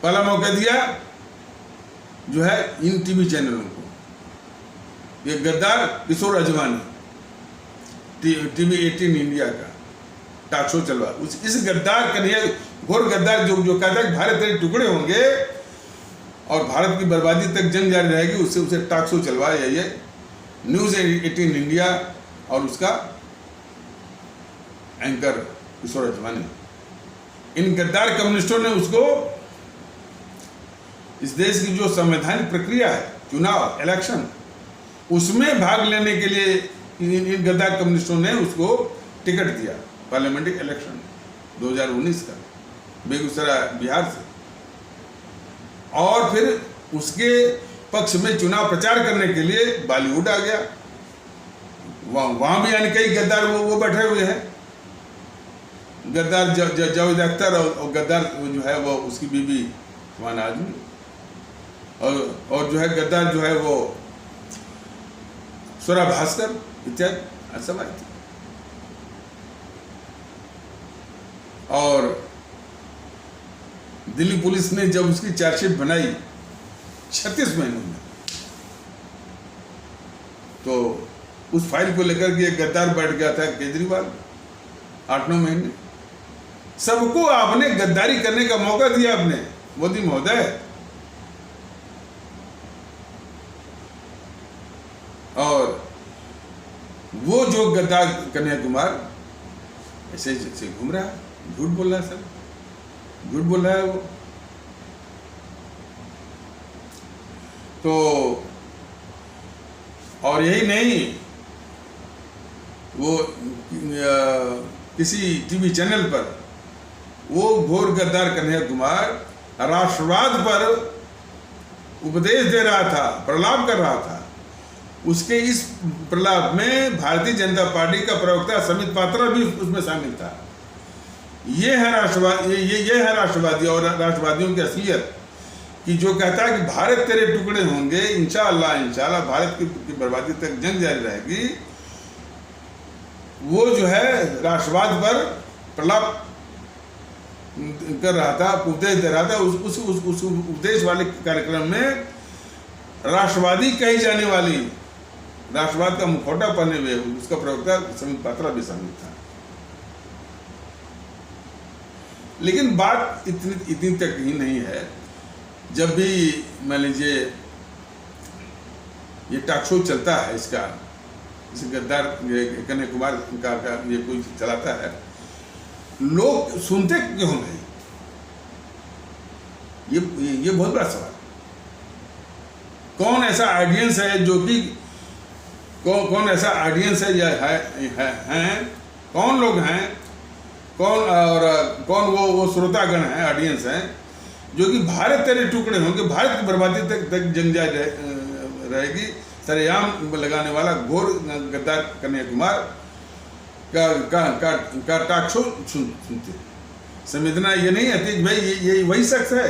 पहला मौका दिया जो है इन टीवी चैनलों को, ये गद्दार किशोर अजवानी, टीवी 18 इंडिया का टॉक शो चलवा, इस गद्दार कन्हैया, घोर गद्दार जो कहता है कि भारत तेरे टुकड़े होंगे और भारत की बर्बादी तक जंग जारी रहेगी, उसे टॉक शो चलवाया ये न्यूज़ 18 इंडिया और उसका एंकर किशोर अजवानी। इन गद्दार कम्युनिस्टों ने उसको इस देश की जो संवैधानिक प्रक्रिया है, चुनाव, इलेक्शन, उसमें भाग लेने के लिए इन गद्दार कम्युनिस्टों ने उसको टिकट दिया, पार्लियामेंट्री इलेक्शन 2019 का, बेगूसराय बिहार से। और फिर उसके पक्ष में चुनाव प्रचार करने के लिए बॉलीवुड आ गया, वहाँ भी यानी कई गद्दार वो बैठे हुए हैं। गद्दार जावेद अख्तर और गद्दार जो है वो उसकी बीवी हुमायूं आजमी, और जो है गद्दार जो है वो सौरभ भास्कर इत्यादि सब आए थे। और दिल्ली पुलिस ने जब उसकी चार्जशीट बनाई 36 महीनों में, तो उस फाइल को लेकर के गद्दार बैठ गया था केजरीवाल 8-9 महीने। सबको आपने गद्दारी करने का मौका दिया आपने, मोदी महोदय। और वो जो गद्दार कन्हैया कुमार ऐसे घूम रहा है, झूठ बोल रहा है, सब झूठ बोल रहा है वो। तो और यही नहीं, वो किसी टीवी चैनल पर वो घोर गद्दार कन्हैया कुमार राष्ट्रवाद पर उपदेश दे रहा था, प्रलाप कर रहा था। उसके इस प्रलाप में भारतीय जनता पार्टी का प्रवक्ता समित पात्रा भी उसमें शामिल था। ये है राष्ट्रवादी और राष्ट्रवादियों की असलियत, कि जो कहता है कि भारत तेरे टुकड़े होंगे, इंशाअल्लाह भारत की बर्बादी तक जंग जारी रहेगी, वो जो है राष्ट्रवाद पर प्रलाप कर रहा था, उपदेश दे रहा था। उस उपदेश वाले कार्यक्रम में राष्ट्रवादी कही जाने वाली, राष्ट्रवाद का मुखौटा पहने हुए उसका प्रवक्ता समित पात्रा भी शामिल था। लेकिन बात इतनी तक ही नहीं है। जब भी मान लीजिए ये टॉक शो चलता है, इसका जैसे गद्दार कन्हैया कुमार का ये कोई चलाता है, लोग सुनते क्यों नहीं? ये बहुत बड़ा सवाल। कौन ऐसा ऑडियंस है जो कि कौन ऐसा ऑडियंस है या है कौन लोग हैं, कौन वो श्रोतागण हैं, ऑडियंस हैं, जो कि भारत तेरे टुकड़े होंगे, भारत की बर्बादी तक जंग जारी रहेगी, सरेआम लगाने वाला घोर गद्दार कन्हैया कुमार का टॉक शो सुनते। संवेदना ये नहीं आती कि भाई ये वही शख्स है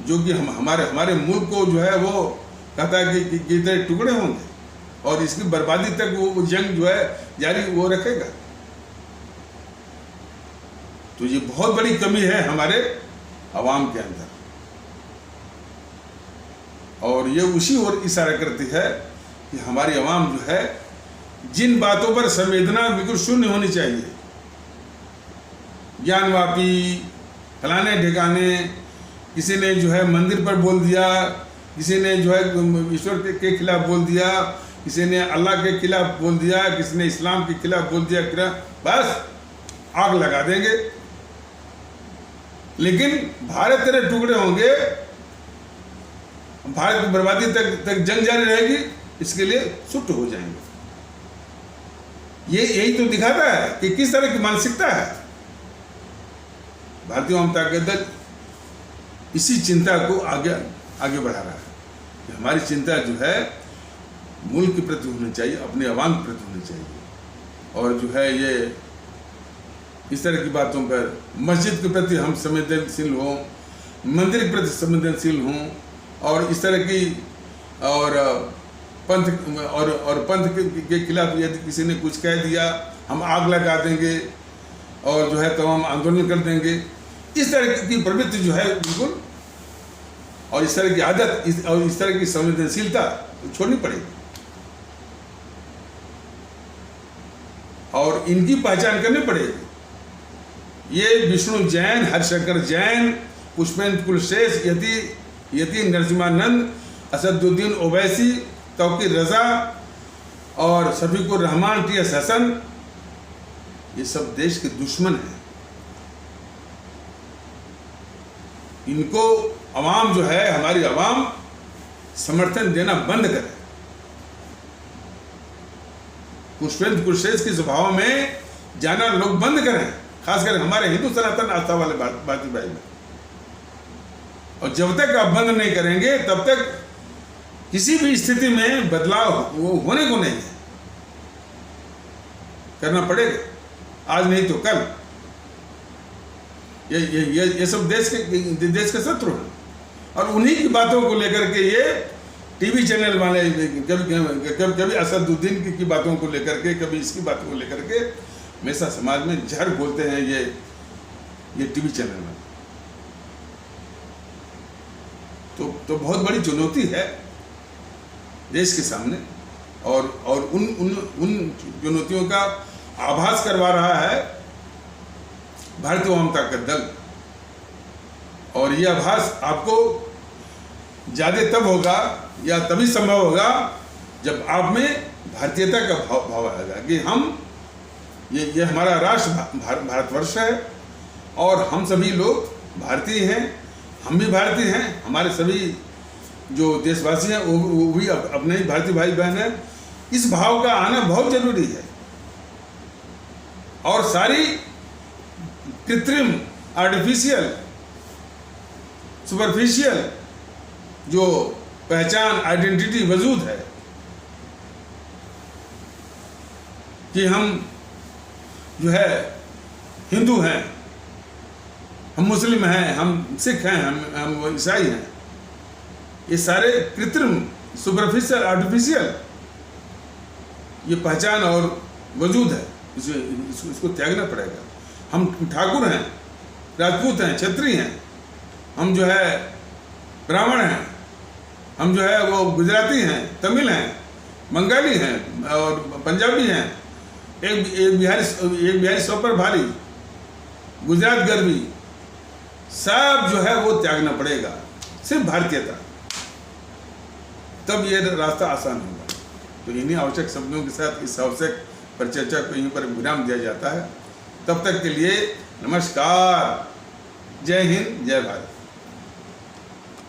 जो कि हमारे मुल्क को जो है वो कहता है कि तेरे टुकड़े होंगे और इसकी बर्बादी तक वो जंग जो है जारी वो रखेगा। तो ये बहुत बड़ी कमी है हमारे अवाम के अंदर, और ये उसी ओर इशारा करती है कि हमारी अवाम जो है, जिन बातों पर संवेदना बिल्कुल शून्य होनी चाहिए, ज्ञानवापी फलाने ठिकाने, किसी ने जो है मंदिर पर बोल दिया, किसी ने जो है ईश्वर के खिलाफ बोल दिया, किसी ने अल्लाह के खिलाफ बोल दिया, किसी ने इस्लाम के खिलाफ बोल दिया, बस आग लगा देंगे। लेकिन भारत तेरे टुकड़े होंगे, भारत की बर्बादी तक जंग जारी रहेगी, इसके लिए सुट हो जाएंगे। यही तो दिखाता है कि किस तरह की मानसिकता है। भारतीय जनता दल इसी चिंता को आगे बढ़ा रहा है कि हमारी चिंता जो है मुल्क के प्रति होनी चाहिए, अपने अवाम के प्रति होनी चाहिए, और जो है ये इस तरह की बातों पर मस्जिद के प्रति हम संवेदनशील हों, मंदिर के प्रति संवेदनशील हों, और इस तरह की और पंथ के खिलाफ यदि किसी ने कुछ कह दिया हम आग लगा देंगे और जो है तमाम आंदोलन कर देंगे, इस तरह की प्रवृत्ति जो है बिल्कुल, और इस तरह की आदत और इस तरह की संवेदनशीलता छोड़नी पड़ेगी, और इनकी पहचान करनी पड़ेगी। ये विष्णु जैन, हरिशंकर जैन, पुष्पेंद्र कुलशेष, यति नरसिम्हानंद, असदुद्दीन ओवैसी, तौकीर रजा और शफीकुर रहमान, टी.एस. हसन, ये सब देश के दुश्मन हैं। इनको अवाम जो है, हमारी अवाम समर्थन देना बंद करे। पुष्पेंद्र कुलशेष के स्वभाव में जाना लोग बंद करें, खासकर हमारे हिंदू सनातन आस्था वाले भारतीय भाई में। और जब तक आप बंद नहीं करेंगे तब तक किसी भी स्थिति में बदलाव वो होने को नहीं है, करना पड़ेगा, आज नहीं तो कल। ये सब देश के शत्रु हैं, और उन्हीं की बातों को लेकर के ये टीवी चैनल वाले कभी असदुद्दीन की बातों को लेकर के, कभी इसकी बातों को लेकर के हमेशा समाज में जहर बोलते हैं ये टीवी चैनल में। तो बहुत बड़ी चुनौती है देश के सामने, और उन चुनौतियों का आभास करवा रहा है भारतीय जनता दल। और यह आभास आपको ज़्यादा तब होगा या तभी संभव होगा जब आप में भारतीयता का भाव आएगा कि हम ये हमारा राष्ट्र भारतवर्ष है, और हम सभी लोग भारतीय हैं, हम भी भारतीय हैं, हमारे सभी जो देशवासी हैं वो भी अपने ही भारतीय भाई बहन हैं। इस भाव का आना बहुत जरूरी है, और सारी कृत्रिम, आर्टिफिशियल, सुपरफिशियल जो पहचान, आइडेंटिटी वजूद है, कि हम जो है हिंदू हैं, हम मुस्लिम हैं, हम सिख हैं, हम ईसाई हैं, ये सारे कृत्रिम, सुपरफिशियल, आर्टिफिशियल ये पहचान और वजूद है, इसको त्यागना पड़ेगा। हम ठाकुर हैं, राजपूत हैं, क्षत्रिय हैं, हम जो है ब्राह्मण हैं, हम जो है वो गुजराती हैं, तमिल हैं, बंगाली हैं और पंजाबी हैं, एक बिहारी सौ पर भारी, गुजरात गर्वी, सब जो है वो त्यागना पड़ेगा, सिर्फ भारतीयता, तब ये रास्ता आसान होगा। तो इन्हीं आवश्यक शब्दों के साथ इस आवश्यक परिचर्चा को यहीं पर विराम दिया जाता है। तब तक के लिए नमस्कार, जय हिंद, जय भारत।